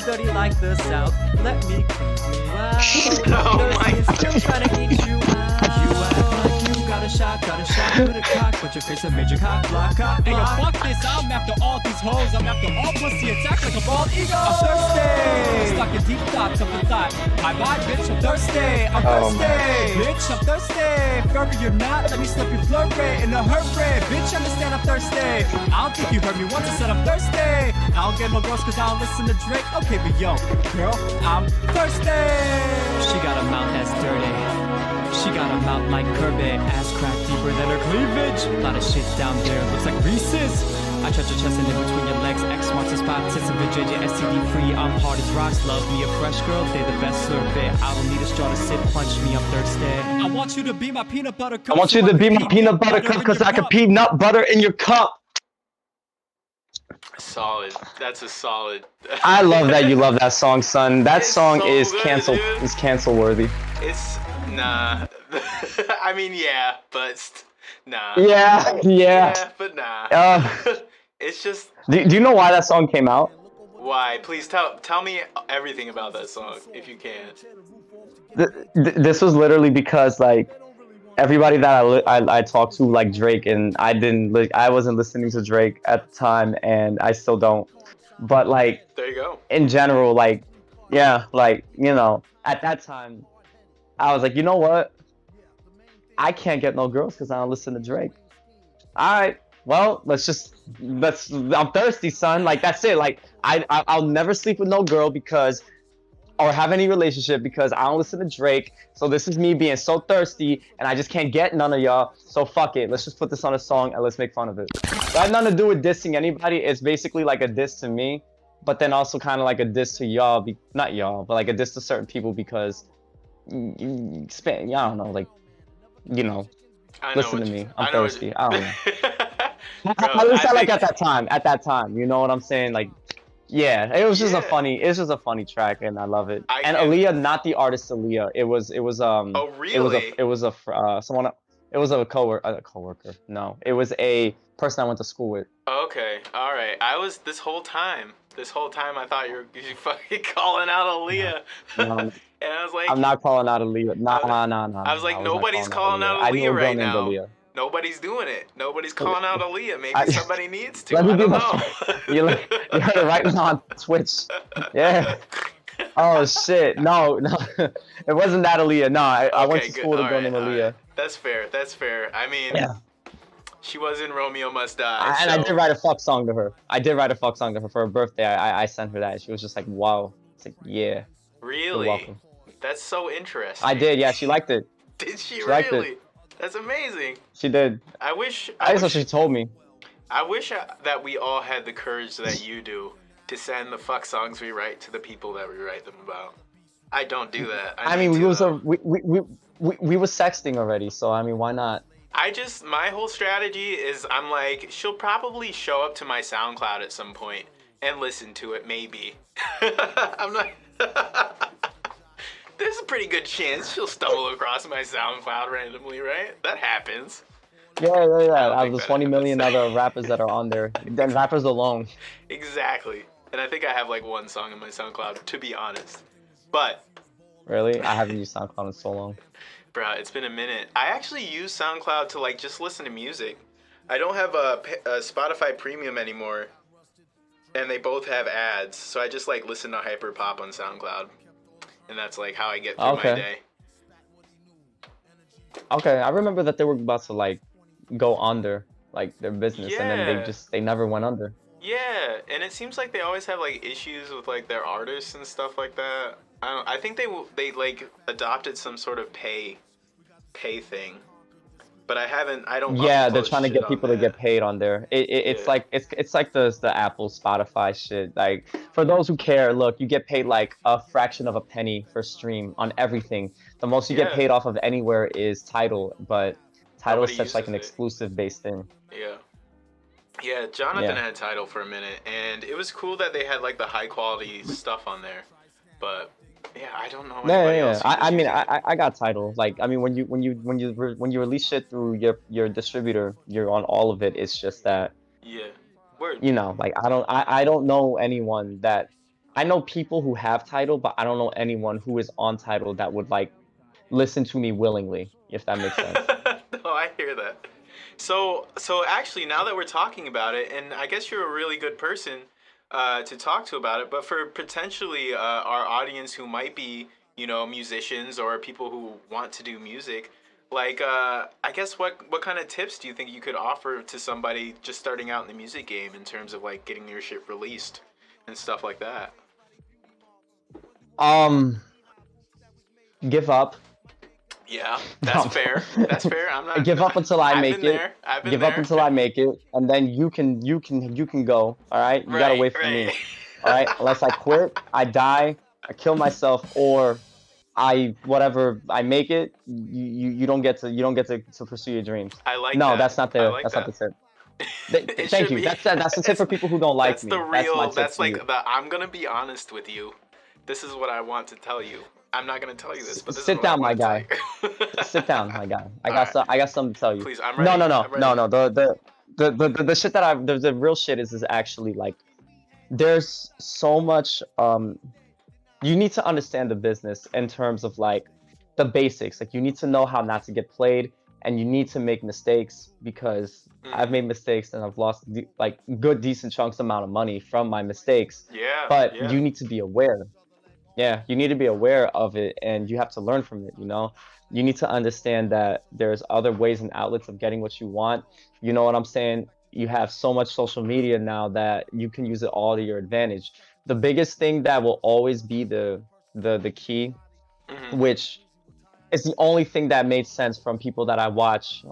dirty like the South? Let me clean you out. Oh my God. Still trying to eat you out. You act like you got a shot with a cock, but your face a major cock block. Hey yo, fuck this. I'm after all these hoes. I'm after all pussy. Attack like a bald eagle. I'm thirsty. Stuck in deep thoughts of the thought. Bye, bitch. I'm thirsty. I'm thirsty. Bitch, I'm thirsty. Furry you're not. Let me slip your flirt rate in a hurry. Bitch, understand I'm thirsty. I don't think you heard me once. I said I'm thirsty. I don't get no girls cause I don't listen to Drake. Okay, but yo, girl, I'm thirsty. She got a mouth that's dirty. She got a mouth like Kirby. Ass crack deeper than her cleavage. Lot of shit down there, looks like Reese's. I touch your chest and in between your legs. X marks the spot, tits and vajayjay, STD free. I'm hard as rocks, love me a fresh girl. They the best slurpee. I don't need a straw to sit, punch me, I'm thirsty. I want you to be my peanut butter cup. I want you to be my peanut butter cup because I can peanut butter in your cup. Solid. That's a solid. I love that you love that song, son. That It's song so is good, cancel. dude. Is cancel worthy. It's nah. I mean, yeah, but nah. Yeah. But nah. It's just Do you know why that song came out? why. Please tell me everything about that song if you can. This was literally because like everybody that I talked to like Drake, and I wasn't listening to Drake at the time, and I still don't. But like There you go. in general, like yeah, like you know, at that time, I was like, you know what? I can't get no girls because I don't listen to Drake. All right, well, I'm thirsty, son. Like that's it. Like I'll never sleep with no girl because, or have any relationship because I don't listen to Drake. So this is me being so thirsty and I just can't get none of y'all. So fuck it. Let's just put this on a song and let's make fun of it. It has nothing to do with dissing anybody. It's basically like a diss to me, but then also kind of like a diss to y'all. Not y'all, but like a diss to certain people because I don't know, like, you know, listen to me. I'm thirsty. I don't know. Bro, At least I like at that time, you know what I'm saying? Like, yeah, it was just a funny track, and I love it. And Aaliyah, not the artist Aaliyah. It was Oh really? It was a coworker. No, it was a person I went to school with. Okay, all right. I was this whole time I thought you fucking calling out Aaliyah. No, and I was like, I'm not calling out Aaliyah. Nah. I was like, nobody's calling out I knew a Aaliyah girl right named now. Aaliyah. Nobody's doing it. Nobody's calling out Aaliyah. Maybe somebody needs to. Let me I do don't my. know. You heard it right now on Twitch. Yeah. Oh shit! No, it wasn't that Aaliyah. No, I went to school with a girl named Aaliyah. Right. That's fair. I mean, Yeah. she was in Romeo Must Die. And I did write a fuck song to her. For her birthday. I sent her that. She was just like, wow. It's like, yeah. Really? You're welcome. That's so interesting. I did. Yeah, she liked it. Did she liked really? it. That's amazing. She did. I wish That's what she told me. I wish that we all had the courage that you do to send the fuck songs we write to the people that we write them about. I don't do that. I mean, we was sexting already, so I mean, why not? My whole strategy is I'm like, she'll probably show up to my SoundCloud at some point and listen to it, maybe. I'm not. There's a pretty good chance she'll stumble across my SoundCloud randomly, right? That happens. Yeah. Out of the that 20 million happens. other rappers that are on there, then rappers alone. Exactly. And I think I have like one song in my SoundCloud, to be honest. But Really? I haven't used SoundCloud in so long. bruh, it's been a minute. I actually use SoundCloud to like just listen to music. I don't have a Spotify Premium anymore, and they both have ads, so I just like listen to hyperpop on SoundCloud, and that's like how I get through my day. Okay, I remember that they were about to like go under like their business, and then they never went under. Yeah, and it seems like they always have like issues with like their artists and stuff like that. I think they like adopted some sort of pay thing, but I don't Yeah, they're upload trying to shit get on people to get that. paid on there. It's Yeah. like it's like the Apple Spotify shit. Like for those who care, look, you get paid like a fraction of a penny per stream on everything. The most you get Yeah. paid off of anywhere is Tidal, but Tidal Nobody is such like uses an it. exclusive based thing. Yeah. Yeah, Jonathan Yeah. had Tidal for a minute, and it was cool that they had like the high quality stuff on there. But yeah, I don't know Yeah, anybody yeah, yeah. else who I was mean, using it. I got Tidal. Like, I mean, when you release shit through your distributor, you're on all of it. It's just that, Yeah. Word. you know, like I don't know anyone that I know people who have Tidal, but I don't know anyone who is on Tidal that would like listen to me willingly, if that makes sense. No, I hear that. So actually, now that we're talking about it, and I guess you're a really good person to talk to about it, but for potentially our audience who might be, musicians or people who want to do music, like, I guess what kind of tips do you think you could offer to somebody just starting out in the music game in terms of like getting your shit released and stuff like that? Um, give up. Yeah, that's No. fair. That's fair. I'm not. Give up until I I've make been it. there. I've been Give up there. until I make it, and then you can go. All right, you gotta Right, wait for right. me. All right, unless I quit, I die, I kill myself, or I whatever I make it. You don't get to pursue your dreams. I like No, that. I like that's not the that. tip. It Thank should you. be. That's the tip for people who don't like That's the me. That's my real. tip That's to like you. I'm gonna be honest with you. This is what I want to tell you. I'm not gonna tell you this, but this is Sit what I down, my want to tell guy. you. Sit down, my guy. All right. I got something to tell you. Please, I'm No, ready. no, no, I'm no, ready. no. The shit that the real shit is actually like there's so much you need to understand the business in terms of like the basics. Like you need to know how not to get played and you need to make mistakes because I've made mistakes and I've lost like good decent chunks amount of money from my mistakes. Yeah. But Yeah. you need to be aware. Yeah, you need to be aware of it and you have to learn from it, you know? You need to understand that there's other ways and outlets of getting what you want. You know what I'm saying? You have so much social media now that you can use it all to your advantage. The biggest thing that will always be the key, Mm-hmm. which is the only thing that made sense from people that I watch,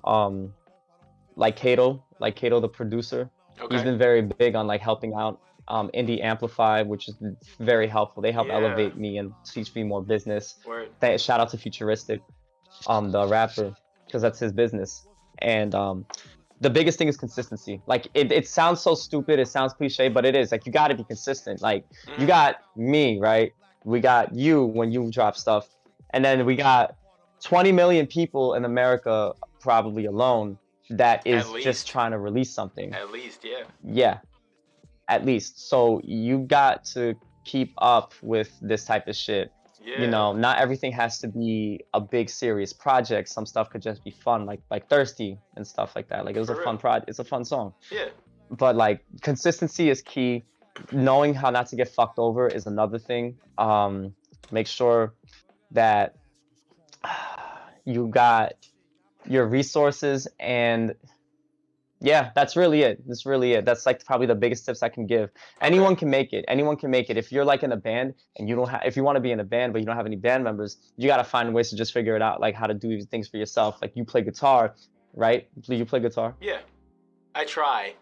like Kato the producer. He's Okay. been very big on like helping out Indie Amplify, which is very helpful. They help Yeah. elevate me and teach me more business. Word. Shout out to Futuristic, the rapper, because that's his business. And the biggest thing is consistency. Like it sounds so stupid, it sounds cliche, but it is. Like you got to be consistent. Like you got me, right? We got you when you drop stuff, and then we got 20 million people in America probably alone that At is just least. trying to release something. At least. Yeah. Yeah, at least. So you got to keep up with this type of shit. Yeah. You know, not everything has to be a big serious project. Some stuff could just be fun, like Thirsty and stuff like that. Like it was For a real. fun project. It's a fun song. Yeah. But like consistency is key. Knowing how not to get fucked over is another thing. Make sure that you got your resources and yeah, that's really it. That's really it. That's like probably the biggest tips I can give. Anyone can make it. Anyone can make it. If you're like in a band and you don't have, if you want to be in a band but you don't have any band members, you got to find ways to just figure it out, like how to do these things for yourself. Like you play guitar, right? You play guitar? Yeah. I try.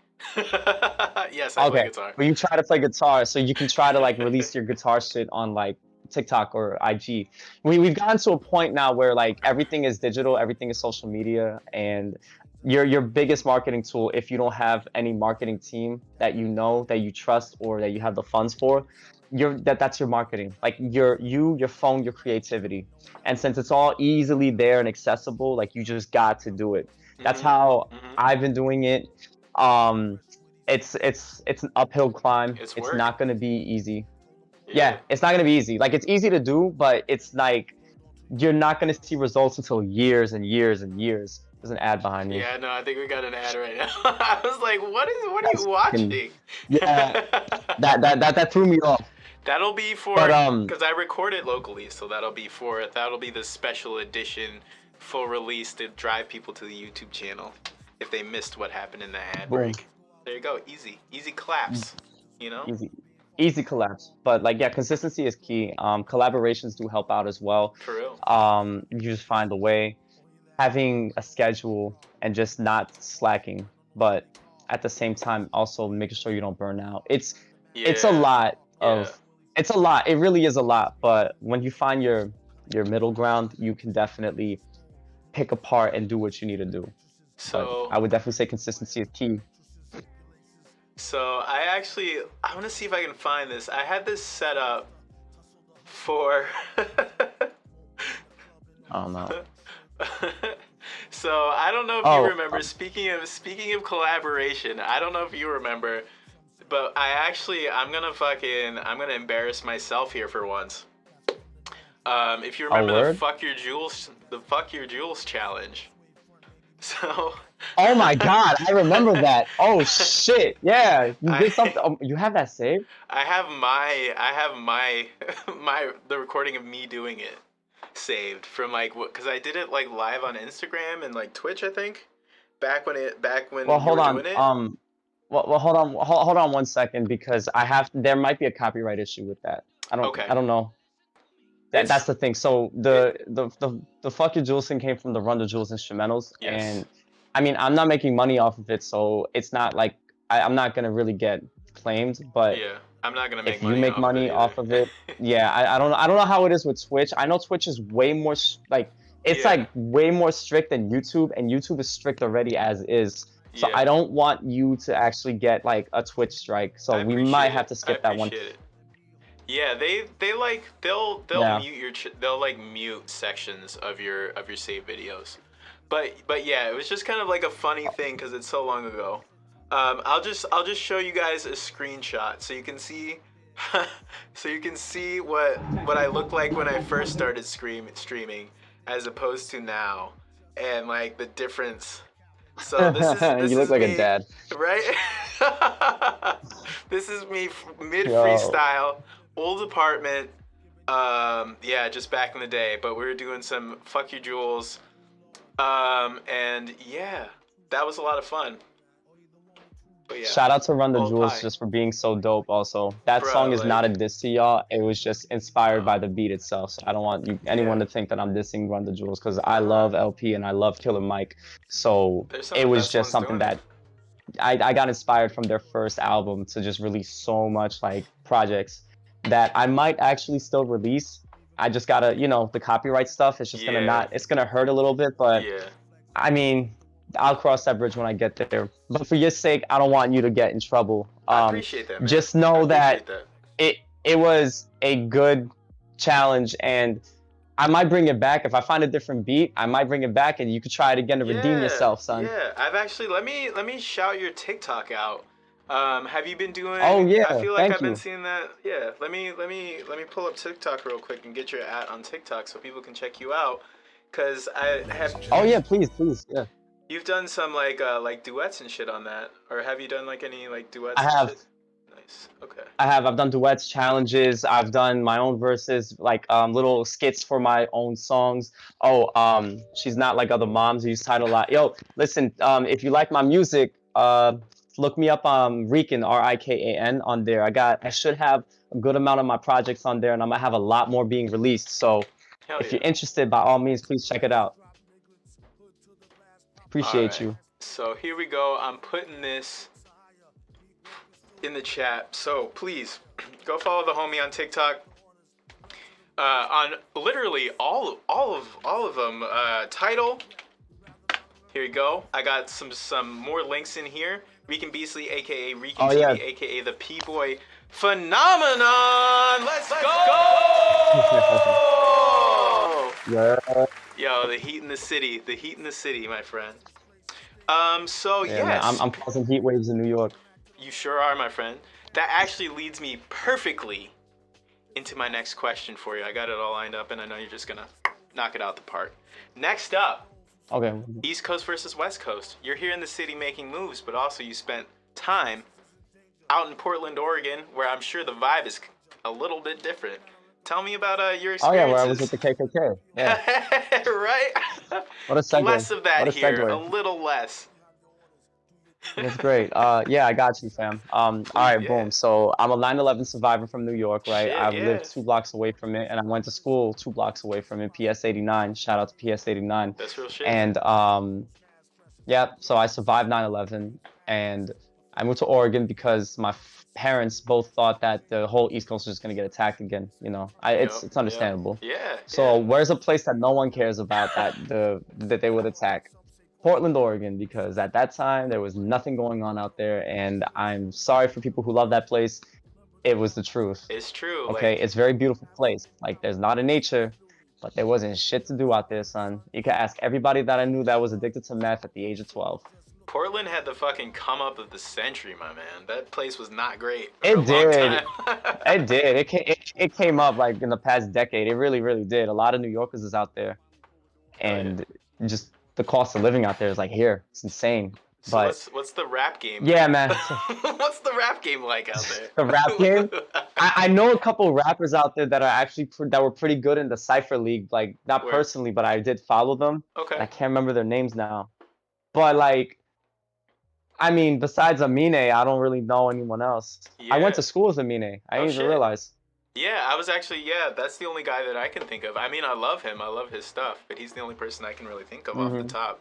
Yes, I play Okay. guitar. But you try to play guitar so you can try to like release your guitar shit on like TikTok or IG. We've gotten to a point now where like everything is digital, everything is social media, and your biggest marketing tool, if you don't have any marketing team that you know, that you trust, or that you have the funds for, that's your marketing. Like your phone, your creativity. And since it's all easily there and accessible, like you just got to do it. That's how I've been doing it. It's an uphill climb. It's It's work. not gonna be easy. Yeah, it's not gonna be easy. Like it's easy to do, but it's like you're not gonna see results until years and years and years. There's an ad behind me. Yeah, no, I think we got an ad right now. I was like, what are you watching? Yeah, that threw me off. That'll be for, But, because I record it locally, so that'll be the special edition full release to drive people to the YouTube channel if they missed what happened in the ad Boom. break. There you go, easy claps, you know? Easy collapse. But like, yeah, consistency is key. Collaborations do help out as well. For real. You just find a way. having a schedule and just not slacking, but at the same time also making sure you don't burn out. It's a lot of it's a lot. It really is a lot. But when you find your middle ground, you can definitely pick apart and do what you need to do. So but I would definitely say consistency is key. So I want to see if I can find this. I had this set up for. Oh no. So I don't know if you remember. Speaking of collaboration, I don't know if you remember, but I'm gonna embarrass myself here for once. If you remember the Fuck Your Jewels challenge. So. Oh my God, I remember that. Oh shit, yeah, you did something. You have that saved? I have the recording of me doing it saved from because I did it like live on Instagram and like Twitch, I think, back when you were doing it. Well, hold on 1 second, because there might be a copyright issue with that. I don't know. That's the thing. So the Fuck Your Jewels thing came from the Run the Jewels instrumentals, and I mean, I'm not making money off of it, so it's not like I'm not gonna really get claimed. But yeah, I'm not gonna make if money you make money off of it, yeah, I don't know how it is with Twitch. I know Twitch is way more like way more strict than YouTube, and YouTube is strict already as is. So I don't want you to actually get like a Twitch strike. So we might have to skip that one. Yeah, they'll mute sections of your save videos, but yeah, it was just kind of like a funny thing because it's so long ago. I'll just show you guys a screenshot so you can see what I looked like when I first started streaming as opposed to now, and like the difference. So this you look is like me, a dad, right? This is me mid freestyle. Old apartment, yeah, just back in the day, but we were doing some Fuck Your Jewels, and yeah, that was a lot of fun. But yeah, shout out to Run the Jewels just for being so dope. Also, that song is not a diss to y'all. It was just inspired by the beat itself. So I don't want anyone to think that I'm dissing Run the Jewels, because I love LP and I love Killer Mike. So it was just something that I got inspired from their first album to just release so much like projects that I might actually still release. I just gotta, the copyright stuff. It's just it's gonna hurt a little bit, but I mean, I'll cross that bridge when I get there. But for your sake, I don't want you to get in trouble. I appreciate that, man. Just know that it was a good challenge, and I might bring it back. If I find a different beat, I might bring it back, and you could try it again to redeem yourself, son. Yeah, I've actually let me shout your TikTok out. Have you been doing? Oh yeah, I feel like I've been seeing that. Yeah, let me pull up TikTok real quick and get your @ on TikTok so people can check you out. Cause I have. Oh yeah, please, yeah. You've done some like duets and shit on that, or have you done like any like duets? I have. And shit? Nice. Okay. I've done duets, challenges. I've done my own verses, like little skits for my own songs. Oh, she's not like other moms. Use title a lot. Yo, listen. If you like my music, look me up on RIKAN, RIKAN, on there. I should have a good amount of my projects on there, and I'm gonna have a lot more being released. So if you're interested, by all means, please check it out. Appreciate you. So here we go. I'm putting this in the chat. So please go follow the homie on TikTok. On literally all of them. Title. Here you go. I got some more links in here. RIKAN Beastlly, aka RIKAN TV, aka the P-Boy Phenomenon. Let's go! Yeah. Yo, the heat in the city. The heat in the city, my friend. So yes. Man, I'm causing heat waves in New York. You sure are, my friend. That actually leads me perfectly into my next question for you. I got it all lined up, and I know you're just gonna knock it out the park. Next up. Okay. East Coast versus West Coast. You're here in the city making moves, but also you spent time out in Portland, Oregon, where I'm sure the vibe is a little bit different. Tell me about your experiences. Oh yeah, where I was with the KKK. Yeah. Right? What a segue. Less of that here, a little less. That's great. Yeah, I got you, fam. All right, Yeah. boom. So I'm a 9/11 survivor from New York, right? Shit, I yeah. lived 2 blocks away from it, and I went to school 2 blocks away from it. PS 89. Shout out to PS 89. That's real shit. And yeah. So I survived 9/11, and I moved to Oregon because my parents both thought that the whole East Coast was just gonna get attacked again. You know, Yep, it's yep. understandable. Yeah, So yeah. where's a place that no one cares about that they would attack? Portland, Oregon, because at that time there was nothing going on out there, and I'm sorry for people who love that place. It was the truth. It's true. Okay, Like, it's a very beautiful place. Like there's not a nature, but there wasn't shit to do out there, son. You can ask everybody that I knew that was addicted to meth at the age of 12. Portland had the fucking come up of the century, my man. That place was not great for a It long did. time. It did. It came up like in the past decade. It really, really did. A lot of New Yorkers is out there, Hell yeah. and just the cost of living out there is like here. It's insane. So But what's the rap game? yeah, man. What's the rap game like out there? The rap game. I know a couple rappers out there that are actually that were pretty good in the Cypher League. Like not Word. personally, but I did follow them. Okay. I can't remember their names now. But like, I mean, besides Amine, I don't really know anyone else. I went Yeah. to school with Amine. I Oh, didn't even shit. realize. Yeah, I was actually, yeah, that's the only guy that I can think of. I mean, I love him. I love his stuff, but he's the only person I can really think of off the top.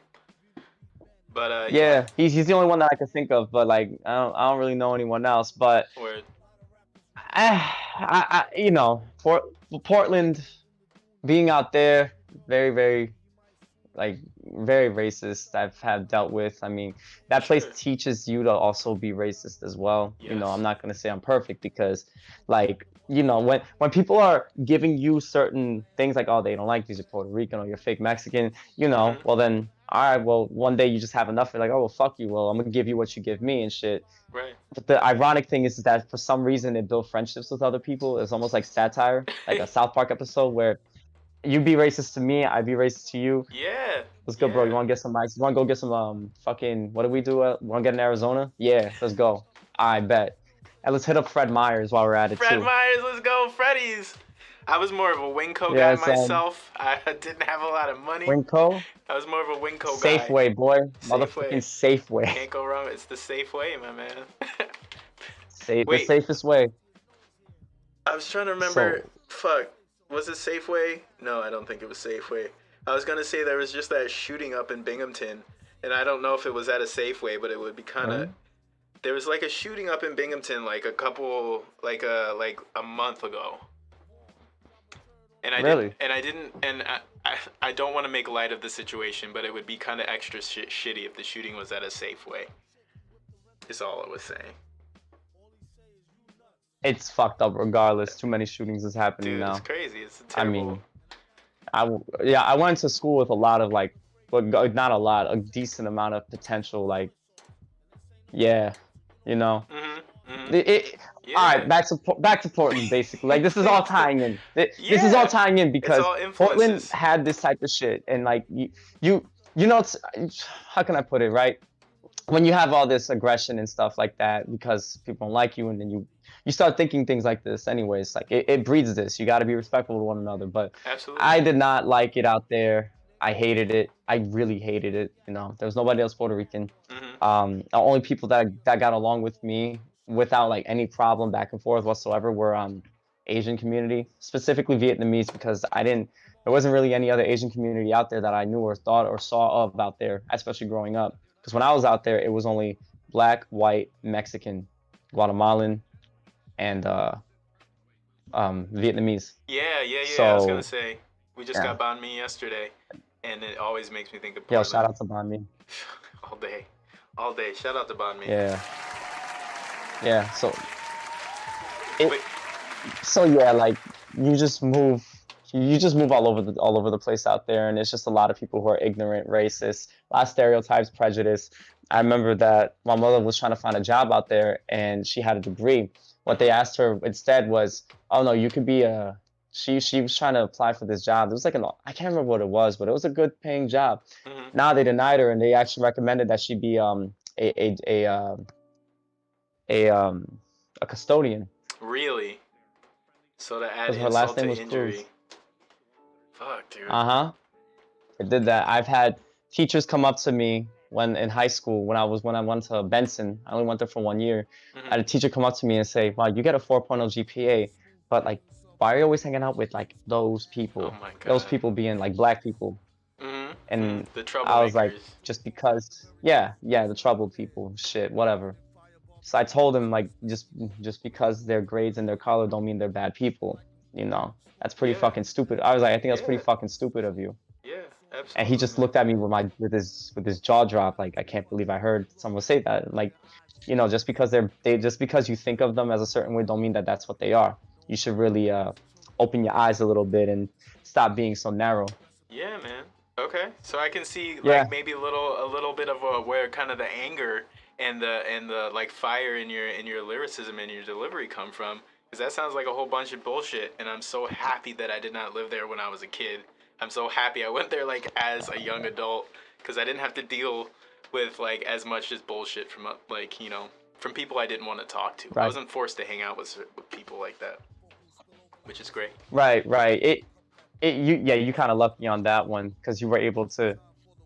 But Yeah, he's the only one that I can think of. But like, I don't really know anyone else. But Word. you know, Portland, being out there, very, very, like, very racist. Have dealt with. I mean, that place Sure. teaches you to also be racist as well. You know, Yes. I'm not gonna say I'm perfect because, like, you know, when people are giving you certain things like, oh, they don't like you, you're Puerto Rican or you're fake Mexican, you know, Mhm. well then, all right, well, one day you just have enough. You're like, oh, well, fuck you. Well, I'm gonna give you what you give me and shit. Right. But the ironic thing is that for some reason they build friendships with other people. It's almost like satire, like a South Park episode where you be racist to me, I be racist to you. Yeah. Let's go, bro. You Yeah. want to get some ice? You want to go get some fucking what do we do? Want to get in Arizona? Yeah, let's go. I bet. And let's hit up Fred Meyers while we're at it Fred too. Myers, let's go, Freddy's. I was more of a Winco Yeah, guy myself. I didn't have a lot of money. Winco, I was more of a Winco guy. Safeway, boy, Safeway. motherfucking Safeway. Can't go wrong. It's the safe way, my man. The Wait. safest way. I was trying to remember. So- Fuck. Was it Safeway? No, I don't think it was Safeway. I was gonna say there was just that shooting up in Binghamton, and I don't know if it was at a Safeway, but it would be kind of. Really? There was like a shooting up in Binghamton, like a month ago. And I Really? I don't want to make light of the situation, but it would be kind of extra shitty if the shooting was at a Safeway. Is all I was saying. It's fucked up regardless. Too many shootings is happening Dude, now. it's crazy. It's a I terrible. mean, I went to school with a lot of like, but not a lot, a decent amount of potential. Like, yeah, you know. Yeah. All right, back to Portland, basically. Like this is all tying in. This is all tying in because all Portland influences. had this type of shit, and like you know, how can I put it, right? When you have all this aggression and stuff like that because people don't like you, and then you start thinking things like this anyways. Like it breeds this. You got to be respectful to one another. But Absolutely. I did not like it out there. I hated it. I really hated it. You know, there was nobody else Puerto Rican. The only people that got along with me without like any problem back and forth whatsoever were Asian community, specifically Vietnamese, because there wasn't really any other Asian community out there that I knew or thought or saw of out there, especially growing up. Because when I was out there, it was only black, white, Mexican, Guatemalan, and Vietnamese. Yeah. So, I was gonna say we just yeah. got banh mi yesterday, and it always makes me think of Yo, Portland. shout out to Banh Mi. all day. Shout out to banh mi. Yeah. So, Wait. so yeah, like you just move all over the place out there, and it's just a lot of people who are ignorant, racist, a lot of stereotypes, prejudice. I remember that my mother was trying to find a job out there, and she had a degree. What they asked her instead was, "Oh no, you could be a." She was trying to apply for this job. It was like I can't remember what it was, but it was a good paying job. Now they denied her, and they actually recommended that she be a custodian. Really? So to add Because her last insult name to was injury. Cruz. Fuck, dude. It did that. I've had teachers come up to me when in high school when I went to Benson. I only went there for 1 year. I Mm-hmm. had a teacher come up to me and say, "Wow, you get a 4.0 GPA, but like, why are you always hanging out with like those people? Oh my Those God. people being like black people." Mm-hmm. And The I was like, troublemakers. just because, yeah, the troubled people, shit, whatever. So I told him like, just because their grades and their color don't mean they're bad people. You know, that's pretty Yeah. fucking stupid. I was like, I think that's pretty Yeah. fucking stupid of you. Yeah. And he Absolutely, just man. looked at me with his jaw drop, like, I can't believe I heard someone say that. Like, you know, just because just because you think of them as a certain way, don't mean that that's what they are. You should really open your eyes a little bit and stop being so narrow. Yeah, man. Okay, so I can see Yeah, like maybe a little bit of where kind of the anger and the like fire in your lyricism and your delivery come from, because that sounds like a whole bunch of bullshit. And I'm so happy that I did not live there when I was a kid. I'm so happy I went there like as a young adult, because I didn't have to deal with like as much as bullshit from like from people I didn't want to talk to. I right, wasn't forced to hang out with people like that, which is great. right. You kind of lucky on that one because you were able to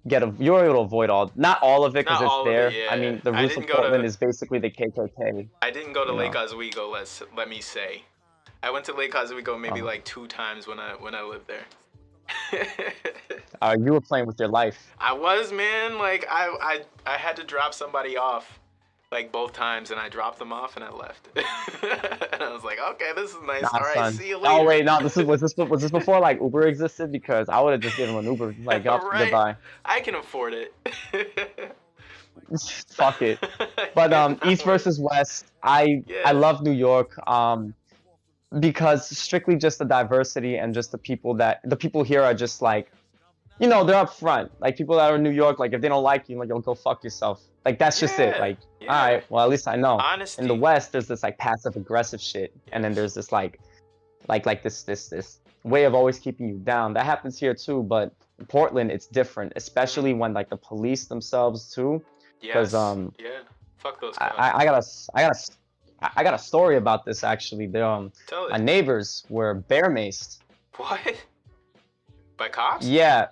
you were able to avoid not all of it because Not it's all of it, there. I yeah. mean, the roots of Portland is basically the KKK. I didn't go to You Lake know, Oswego. Let me say, I went to Lake Oswego maybe um, like 2 times when I lived there. you were playing with your life. I was, man. Like I had to drop somebody off like both times, and I dropped them off and I left. And I was like, okay, this is nice. Nah, All right, son. see you Oh later. wait, no. Was this before like Uber existed? Because I would have just given him an Uber, like, up, Right? goodbye. I can afford it. Fuck it. But East versus West, I Yeah. love New York. Because strictly just the diversity and just the people here are just like, you know, they're up front. Like people that are in New York, like if they don't like you, like, you'll go fuck yourself. Like that's just it. Yeah. Like, all Yeah. right, well at least I know. In the Honesty. West, there's this like passive aggressive shit, and then Yes. there's this this way of always keeping you down. That happens here too, but in Portland it's different, especially when like the police themselves too. Because Yes. Yeah. Fuck those cops. I got a story about this actually. Tell My it. neighbors were bear maced. What? By cops? Yeah,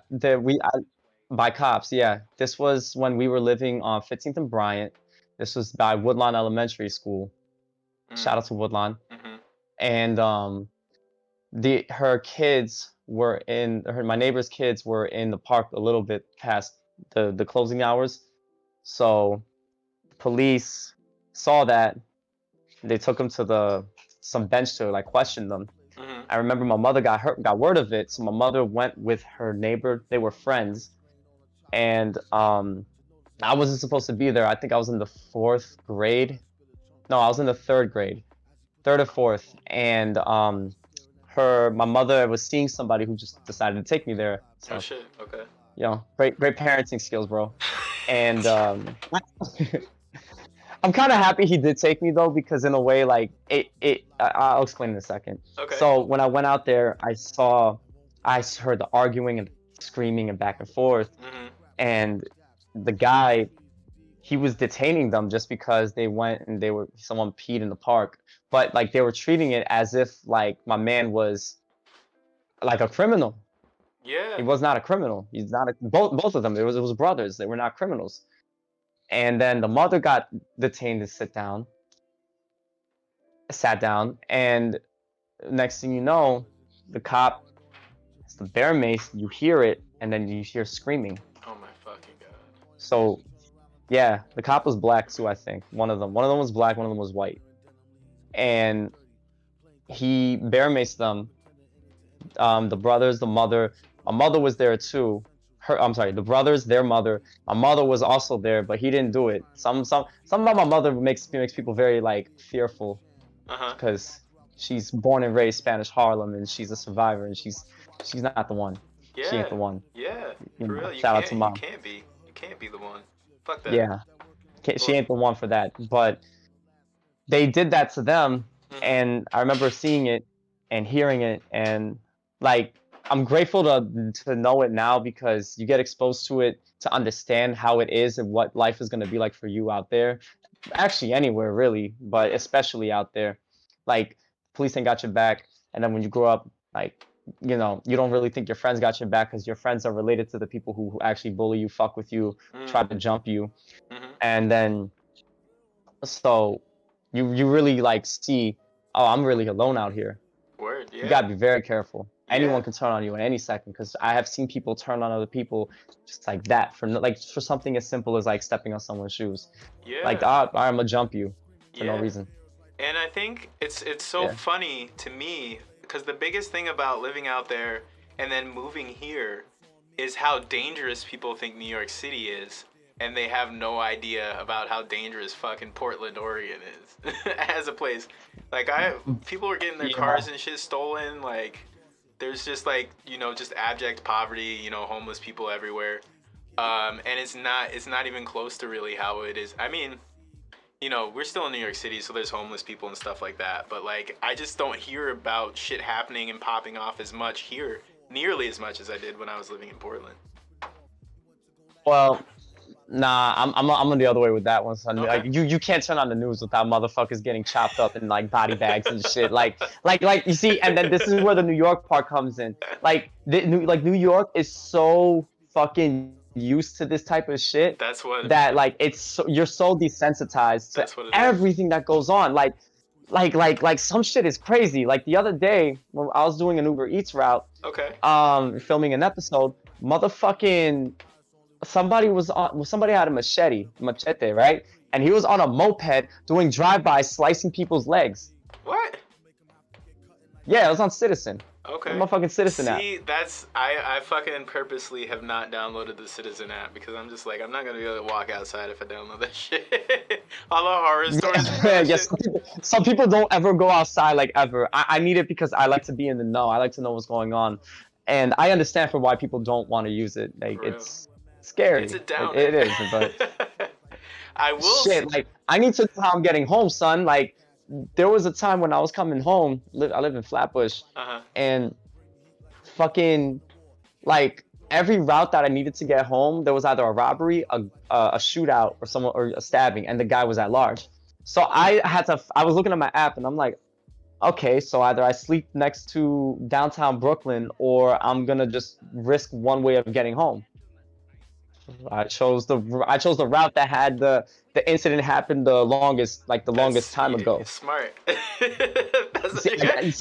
by cops. Yeah, this was when we were living on 15th and Bryant. This was by Woodlawn Elementary School. Shout out to Woodlawn. Mm-hmm. And my neighbor's kids were in the park a little bit past the closing hours. So police saw that. They took them to some bench to like question them. Mm-hmm. I remember my mother got word of it, so my mother went with her neighbor. They were friends, and I wasn't supposed to be there. I think I was in the 4th grade. No, I was in the 3rd grade, 3rd or 4th, and my mother was seeing somebody who just decided to take me there. So, Oh shit. Okay. you know, great parenting skills, bro. And I'm kind of happy he did take me though, because in a way, like I'll explain in a second. Okay. So when I went out there, I heard the arguing and screaming and back and forth, Mm-hmm. and the guy, he was detaining them just because they went and someone peed in the park, but like they were treating it as if like my man was like a criminal. Yeah. He was not a criminal. He's not both of them. It was brothers. They were not criminals. And then the mother got detained and sat down, and next thing you know, the cop, it's the bear mace, you hear it, and then you hear screaming. Oh my fucking god. So, yeah, the cop was black too, I think. One of them was black, one of them was white. And he bear maced them. The brothers, the mother, my mother was there too. The brothers, their mother. My mother was also there, but he didn't do it. Some about my mother makes people very like fearful, Uh-huh. because she's born and raised Spanish Harlem, and she's a survivor, and she's not the one. Yeah. She ain't the one. Yeah. You For know, real. shout out to mom. You can't be. You can't be the one. Fuck that. Yeah, she ain't the one for that. But they did that to them, Mhm. and I remember seeing it and hearing it, and like I'm grateful to know it now, because you get exposed to it to understand how it is and what life is going to be like for you out there. Actually, anywhere really, but especially out there. Like police ain't got your back, and then when you grow up, like you know, you don't really think your friends got your back because your friends are related to the people who actually bully you, fuck with you, try to jump you. And then, so you really like see, oh, I'm really alone out here. Word, yeah. You gotta be very careful. Yeah. Anyone can turn on you in any second, because I have seen people turn on other people just like that for something as simple as like stepping on someone's shoes. Yeah. Like, I'm gonna jump you for no reason. And I think it's so funny to me, because the biggest thing about living out there and then moving here is how dangerous people think New York City is. And they have no idea about how dangerous fucking Portland, Oregon is as a place. Like, people were getting their cars and shit stolen. Like, there's just like, you know, just abject poverty, you know, homeless people everywhere. And it's not even close to really how it is. I mean, you know, we're still in New York City, so there's homeless people and stuff like that. But like, I just don't hear about shit happening and popping off as much here, nearly as much as I did when I was living in Portland. Well, nah, I'm the other way with that one, son. Okay. Like, you can't turn on the news without motherfuckers getting chopped up in like body bags and shit. Like you see, and then this is where the New York part comes in. Like New York is so fucking used to this type of shit. That's what. That like you're so desensitized to everything that goes on. Like some shit is crazy. Like the other day when I was doing an Uber Eats route. Okay. Filming an episode, motherfucking. Somebody had a machete, right? And he was on a moped doing drive-bys, slicing people's legs. What? Yeah, it was on Citizen. Okay. Motherfucking Citizen app. See, I fucking purposely have not downloaded the Citizen app because I'm just like, I'm not gonna be able to walk outside if I download that shit. All the horror stories. Yes. Some people don't ever go outside, like, ever. I need it because I like to be in the know. I like to know what's going on, and I understand for why people don't want to use it. Like, it's scary. It's a downer. It is, but I will. Shit, like, I need to know how I'm getting home, son. Like, there was a time when I was coming home. I live in Flatbush, and fucking, like, every route that I needed to get home, there was either a robbery, a shootout, or a stabbing, and the guy was at large. So I was looking at my app, and I'm like, okay, so either I sleep next to downtown Brooklyn, or I'm gonna just risk one way of getting home. I chose the route that had the incident happen the longest time ago. Smart. I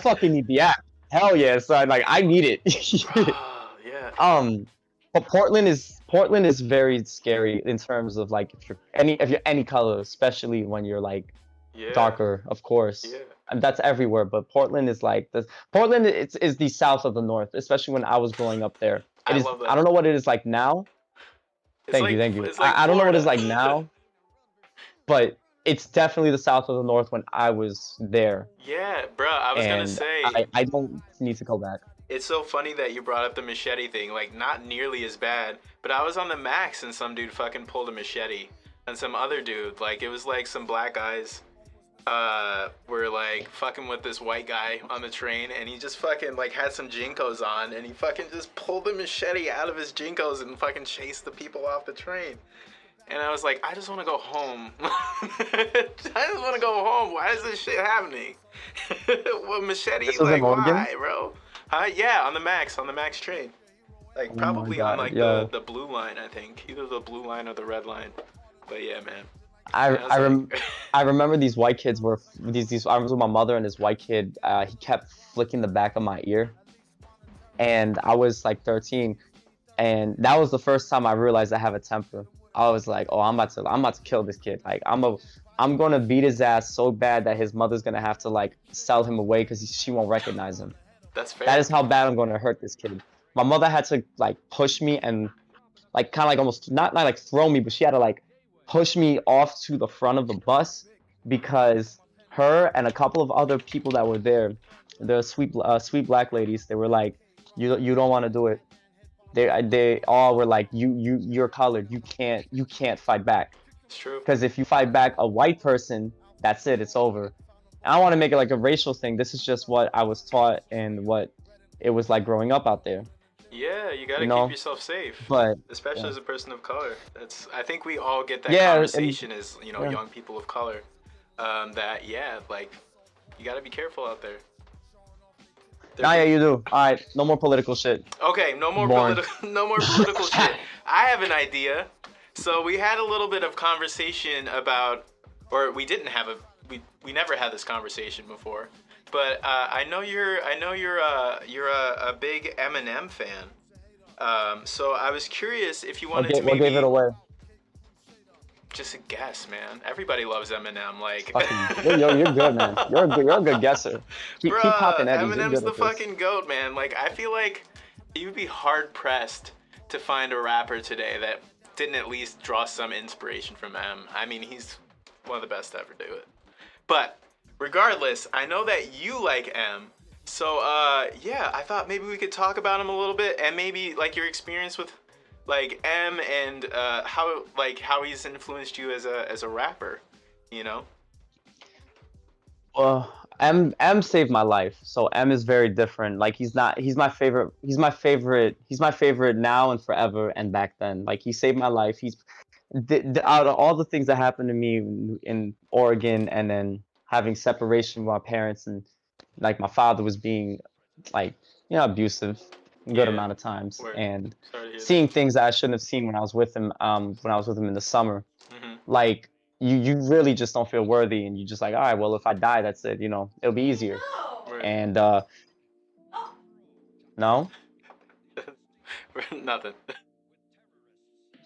fucking need the app. Hell yeah, son. Like, I need it. Yeah. But Portland is very scary in terms of, like, if you're any color, especially when you're like darker, of course. Yeah. And that's everywhere. But Portland is like this. Portland is the south of the north, especially when I was growing up there. I love that. I don't know what it is like now. Thank you. Like I don't know what it's like now, but it's definitely the south of the north when I was there. Yeah, bro. I was gonna say. I don't need to go back. It's so funny that you brought up the machete thing. Like, not nearly as bad, but I was on the Max and some dude fucking pulled a machete, and some other dude, like, it was like some black guys, were like fucking with this white guy on the train, and he just fucking like had some Jinkos on, and he fucking just pulled the machete out of his Jinkos and fucking chased the people off the train. And I was like, I just want to go home. I just want to go home. Why is this shit happening? Well, machete, like, why, bro? Yeah, on the Max train. Like, probably on like the blue line, I think. Either the blue line or the red line. But yeah, man. I remember these white kids were I was with my mother, and this white kid, he kept flicking the back of my ear, and I was like 13, and that was the first time I realized I have a temper. I was like, oh, I'm about to kill this kid. Like, I'm gonna beat his ass so bad that his mother's gonna have to like sell him away because she won't recognize him. That's fair. That is how bad I'm gonna hurt this kid. My mother had to like push me and like kind of like almost not like throw me, but she had to like push me off to the front of the bus because her and a couple of other people that were there, the sweet black ladies, they were like, you don't want to do it. They all were like, you're colored, you can't fight back. It's true. Because if you fight back a white person, that's it, it's over. I don't want to make it like a racial thing. This is just what I was taught and what it was like growing up out there. Yeah, you gotta keep yourself safe, but especially as a person of color. I think we all get that conversation as young people of color. Like, you gotta be careful out there. Nah, yeah, you do. All right, no more political shit. Okay, no more no more political shit. I have an idea. So we had a little bit of conversation about, or we didn't have we never had this conversation before. But I know you're a big Eminem fan. So I was curious if you wanted to maybe. What gave it away? Just a guess, man. Everybody loves Eminem. Like, you're good, man. You're a good guesser. Keep popping Eddies. Eminem's the fucking goat, man. Like, I feel like you'd be hard pressed to find a rapper today that didn't at least draw some inspiration from M. I mean, he's one of the best to ever do it. But regardless, I know that you like M. So yeah, I thought maybe we could talk about him a little bit and maybe like your experience with like M and how he's influenced you as a rapper, you know? Well, M saved my life. So M is very different. Like he's my favorite now and forever and back then. Like he saved my life. He's out of all the things that happened to me in Oregon and then having separation with my parents and like my father was being like, abusive a good amount of times. Word. And seeing things that I shouldn't have seen when I was with him in the summer. Mm-hmm. Like you really just don't feel worthy and you just like, all right, well if I die, that's it, it'll be easier. Word. And no? Nothing.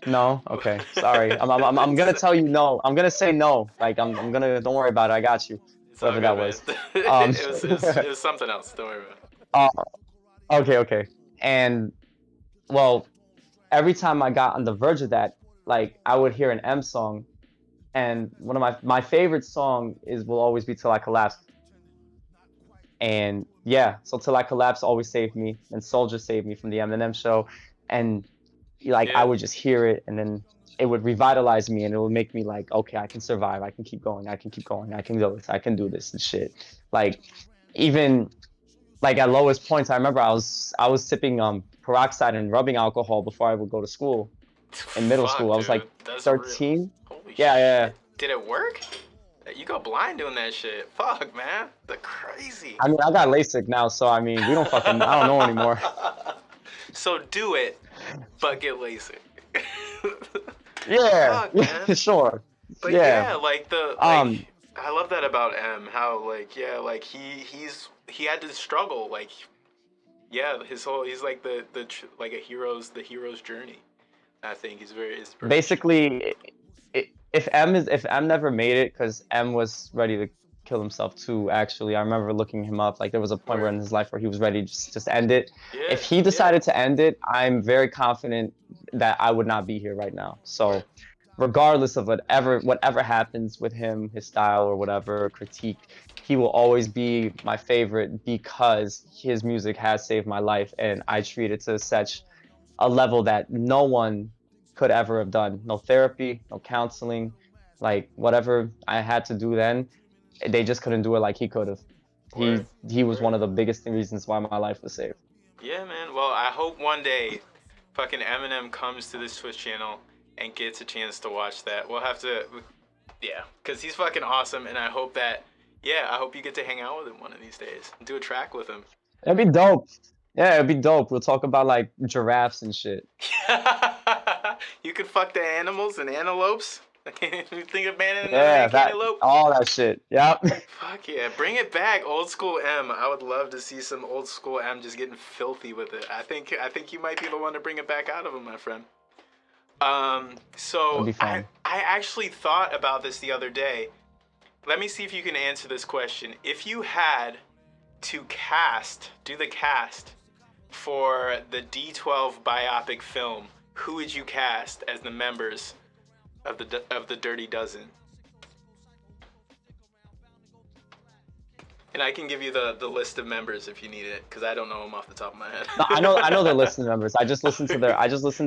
No? Okay. Sorry. I'm gonna tell you no. I'm gonna say no. Like I'm gonna don't worry about it, I got you. Whatever that was. It was something else. Don't worry about it. Okay. And well, every time I got on the verge of that, like I would hear an M song, and one of my favorite song will always be Till I Collapse. And yeah, so Till I Collapse always saved me, and Soldier saved me from the Eminem show, and like I would just hear it, and then it would revitalize me, and it would make me like, okay, I can survive, I can keep going, I can do this and shit. Like even like at lowest points, I remember I was sipping peroxide and rubbing alcohol before I would go to school in middle school. I was like 13. Yeah. Did it work? You go blind doing that shit. Fuck, man. The crazy. I mean, I got LASIK now, so I mean, we don't fucking. I don't know anymore. So do it, but get LASIK. Yeah. Fuck, Sure. But yeah, like I love that about M. How like he had to struggle. Like he's like the hero's journey. I think he's very inspirational. Basically, if M never made it, because M was ready to kill himself too. Actually, I remember looking him up. Like there was a point where in his life where he was ready to just end it. Yeah, if he decided to end it, I'm very confident that I would not be here right now. So, regardless of whatever happens with him, his style or whatever critique, he will always be my favorite because his music has saved my life, and I treat it to such a level that no one could ever have done. No therapy, no counseling, like whatever I had to do then, they just couldn't do it like he could have. He was one of the biggest reasons why my life was saved. Yeah, man. Well, I hope one day fucking Eminem comes to this Twitch channel and gets a chance to watch that. We'll have to, because he's fucking awesome, and I hope you get to hang out with him one of these days and do a track with him. That'd be dope. Yeah, it'd be dope. We'll talk about like giraffes and shit. You could fuck the animals and antelopes. You think of banning antelope? All that shit. Yep. Fuck yeah, bring it back, old school M. I would love to see some old school M just getting filthy with it. I think you might be the one to bring it back out of him, my friend. So I actually thought about this the other day. Let me see if you can answer this question. If you had to do the cast for the D12 biopic film, who would you cast as the members of the Dirty Dozen? And I can give you the list of members if you need it, because I don't know them off the top of my head. No, I know the list of members. I just listened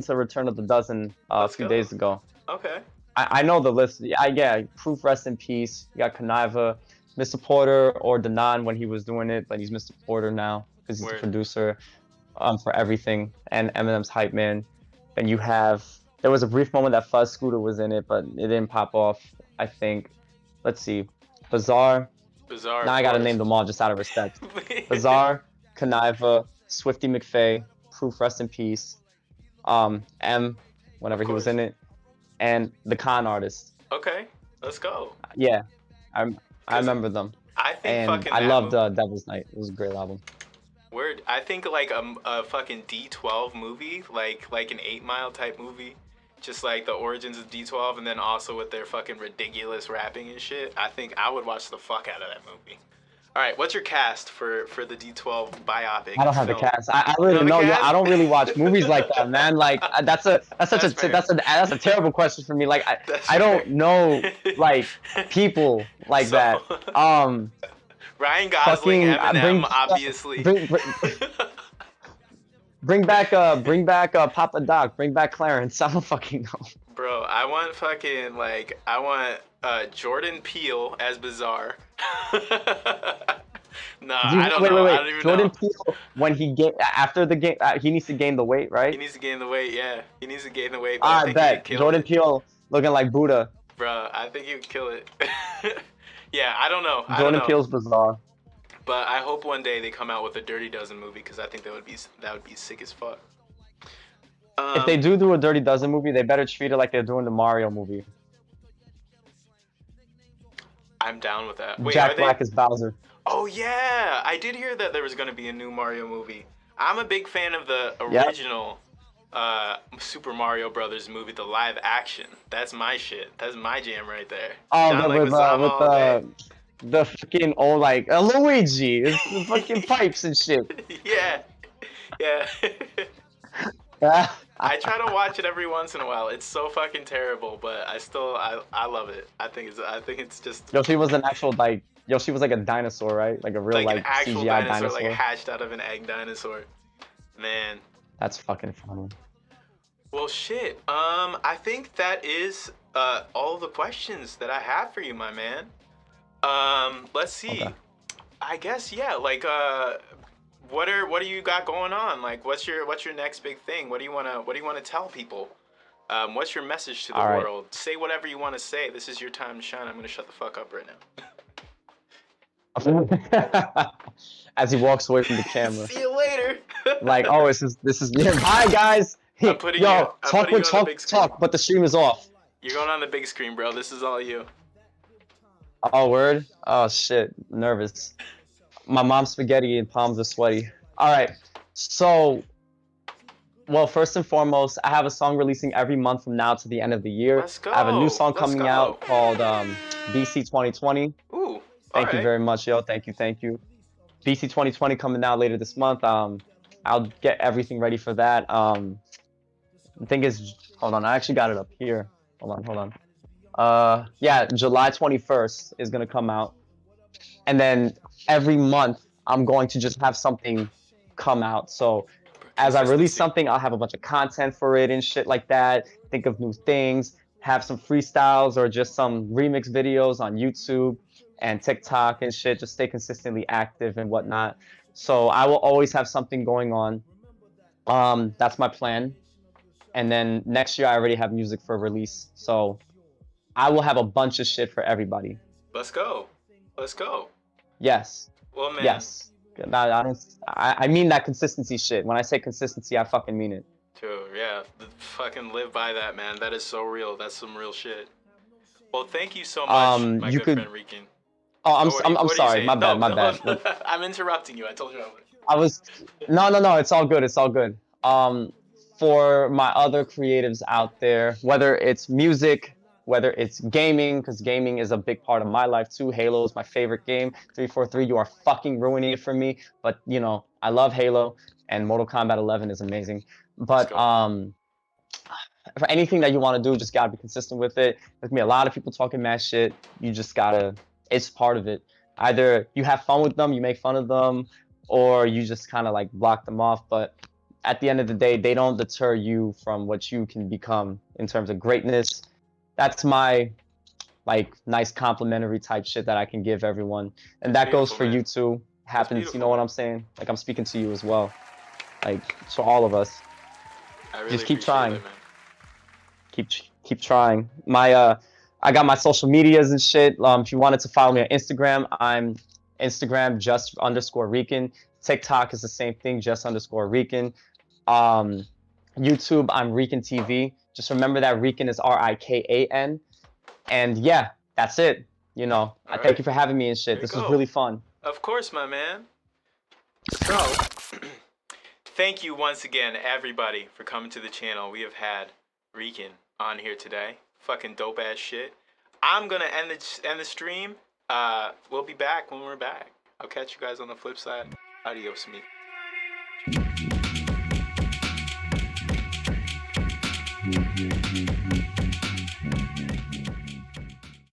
to Return of the Dozen a few days ago. Okay. I know the list. Yeah, Proof, rest in peace. You got Conniva, Mr. Porter, or Danan when he was doing it, but he's Mr. Porter now because he's the producer for everything, and Eminem's hype man. And there was a brief moment that Fuzz Scooter was in it, but it didn't pop off, I think. Let's see. Bizarre. Now I gotta name them all just out of respect. Bizarre, Conniva, Swifty McFay, Proof Rest in Peace, M, whenever he was in it, and The Con Artist. Okay, let's go. Yeah, I remember them. I think and fucking I loved movie, Devil's Night. It was a great album. Word. I think like a fucking D12 movie, like an 8 Mile type movie, just like the origins of D12, and then also with their fucking ridiculous rapping and shit. I think I would watch the fuck out of that movie. All right, what's your cast for the D12 biopic? I don't have the cast. I really know. Yeah, I don't really watch movies like that, man. Like that's a terrible question for me. Like I don't know like people like that. Ryan Gosling, Eminem, obviously. Bring back Papa Doc. Bring back Clarence. I don't fucking know. Bro, I want Jordan Peele as Bizarre. Nah, I don't know. I don't even Jordan know. Peele, when after the game, he needs to gain the weight, right? He needs to gain the weight, yeah. He needs to gain the weight. I bet. Jordan Peele looking like Buddha. Bro, I think he would kill it. Yeah, I don't know. Jordan Peele's Bizarre. But I hope one day they come out with a Dirty Dozen movie, because I think that would be sick as fuck. If they do a Dirty Dozen movie, they better treat it like they're doing the Mario movie. I'm down with that. Wait, Jack Black is Bowser. Oh yeah, I did hear that there was going to be a new Mario movie. I'm a big fan of the original Super Mario Brothers movie, the live action. That's my shit. That's my jam right there. Oh, with the fucking old like Luigi, it's the fucking pipes and shit. Yeah. I try to watch it every once in a while. It's so fucking terrible, but I love it. I think it's just. Yoshi was an actual Yoshi was like a dinosaur, right? Like a real like an actual CGI dinosaur, like hatched out of an egg dinosaur. Man. That's fucking funny. Well, shit. I think that is all the questions that I have for you, my man. Let's see. Okay. I guess like what do you got going on? Like what's your next big thing? What do you wanna tell people? What's your message to the world? Say whatever you want to say. This is your time to shine. I'm gonna shut the fuck up right now. As he walks away from the camera. See you later. Like, oh, this is yeah. Hi guys. I'm putting you on the big screen. Talk, but the stream is off. You're going on the big screen, bro. This is all you. Oh, word? Oh shit, nervous. My mom's spaghetti and palms are sweaty. All right, so, well, first and foremost, I have a song releasing every month from now to the end of the year. Let's go. I have a new song coming out called BC 2020. Ooh. Thank you very much, yo. Thank you. BC 2020 coming out later this month. I'll get everything ready for that. The thing is, hold on, I actually got it up here. Hold on. Yeah, July 21st is gonna come out, and then every month I'm going to just have something come out. So as I release something, I'll have a bunch of content for it and shit like that. Think of new things, have some freestyles or just some remix videos on YouTube and TikTok and shit. Just stay consistently active and whatnot. So I will always have something going on. That's my plan. And then next year I already have music for release. So I will have a bunch of shit for everybody. Let's go. Yes. Well, man. Yes. I mean that consistency shit. When I say consistency, I fucking mean it. True, yeah. Fucking live by that, man. That is so real. That's some real shit. Well, thank you so much, my good friend Rikan. Oh, I'm sorry. My bad. I'm interrupting you. I told you I would. I was. No. It's all good. For my other creatives out there, whether it's music, whether it's gaming, because gaming is a big part of my life too. Halo is my favorite game. 343, you are fucking ruining it for me. But you know, I love Halo, and Mortal Kombat 11 is amazing. But for anything that you want to do, just gotta be consistent with it. There's gonna be a lot of people talking mad shit. You just gotta. It's part of it. Either you have fun with them, you make fun of them, or you just kind of like block them off. But at the end of the day, they don't deter you from what you can become in terms of greatness. That's my like nice complimentary type shit that I can give everyone. And that goes for you too. Happens, you know what I'm saying? Like I'm speaking to you as well. Like to all of us. Just keep trying. Keep trying. I got my social medias and shit. If you wanted to follow me on Instagram, I'm Instagram just _Rikan. TikTok is the same thing, just_Rikan. YouTube, I'm Rikan TV. Just remember that Rikan is RIKAN. And yeah, that's it. You know, I thank you for having me and shit. This was really fun. Of course, my man. So, thank you once again, everybody, for coming to the channel. We have had Rikan on here today. Fucking dope ass shit. I'm gonna end the stream. We'll be back when we're back. I'll catch you guys on the flip side. Adios, me.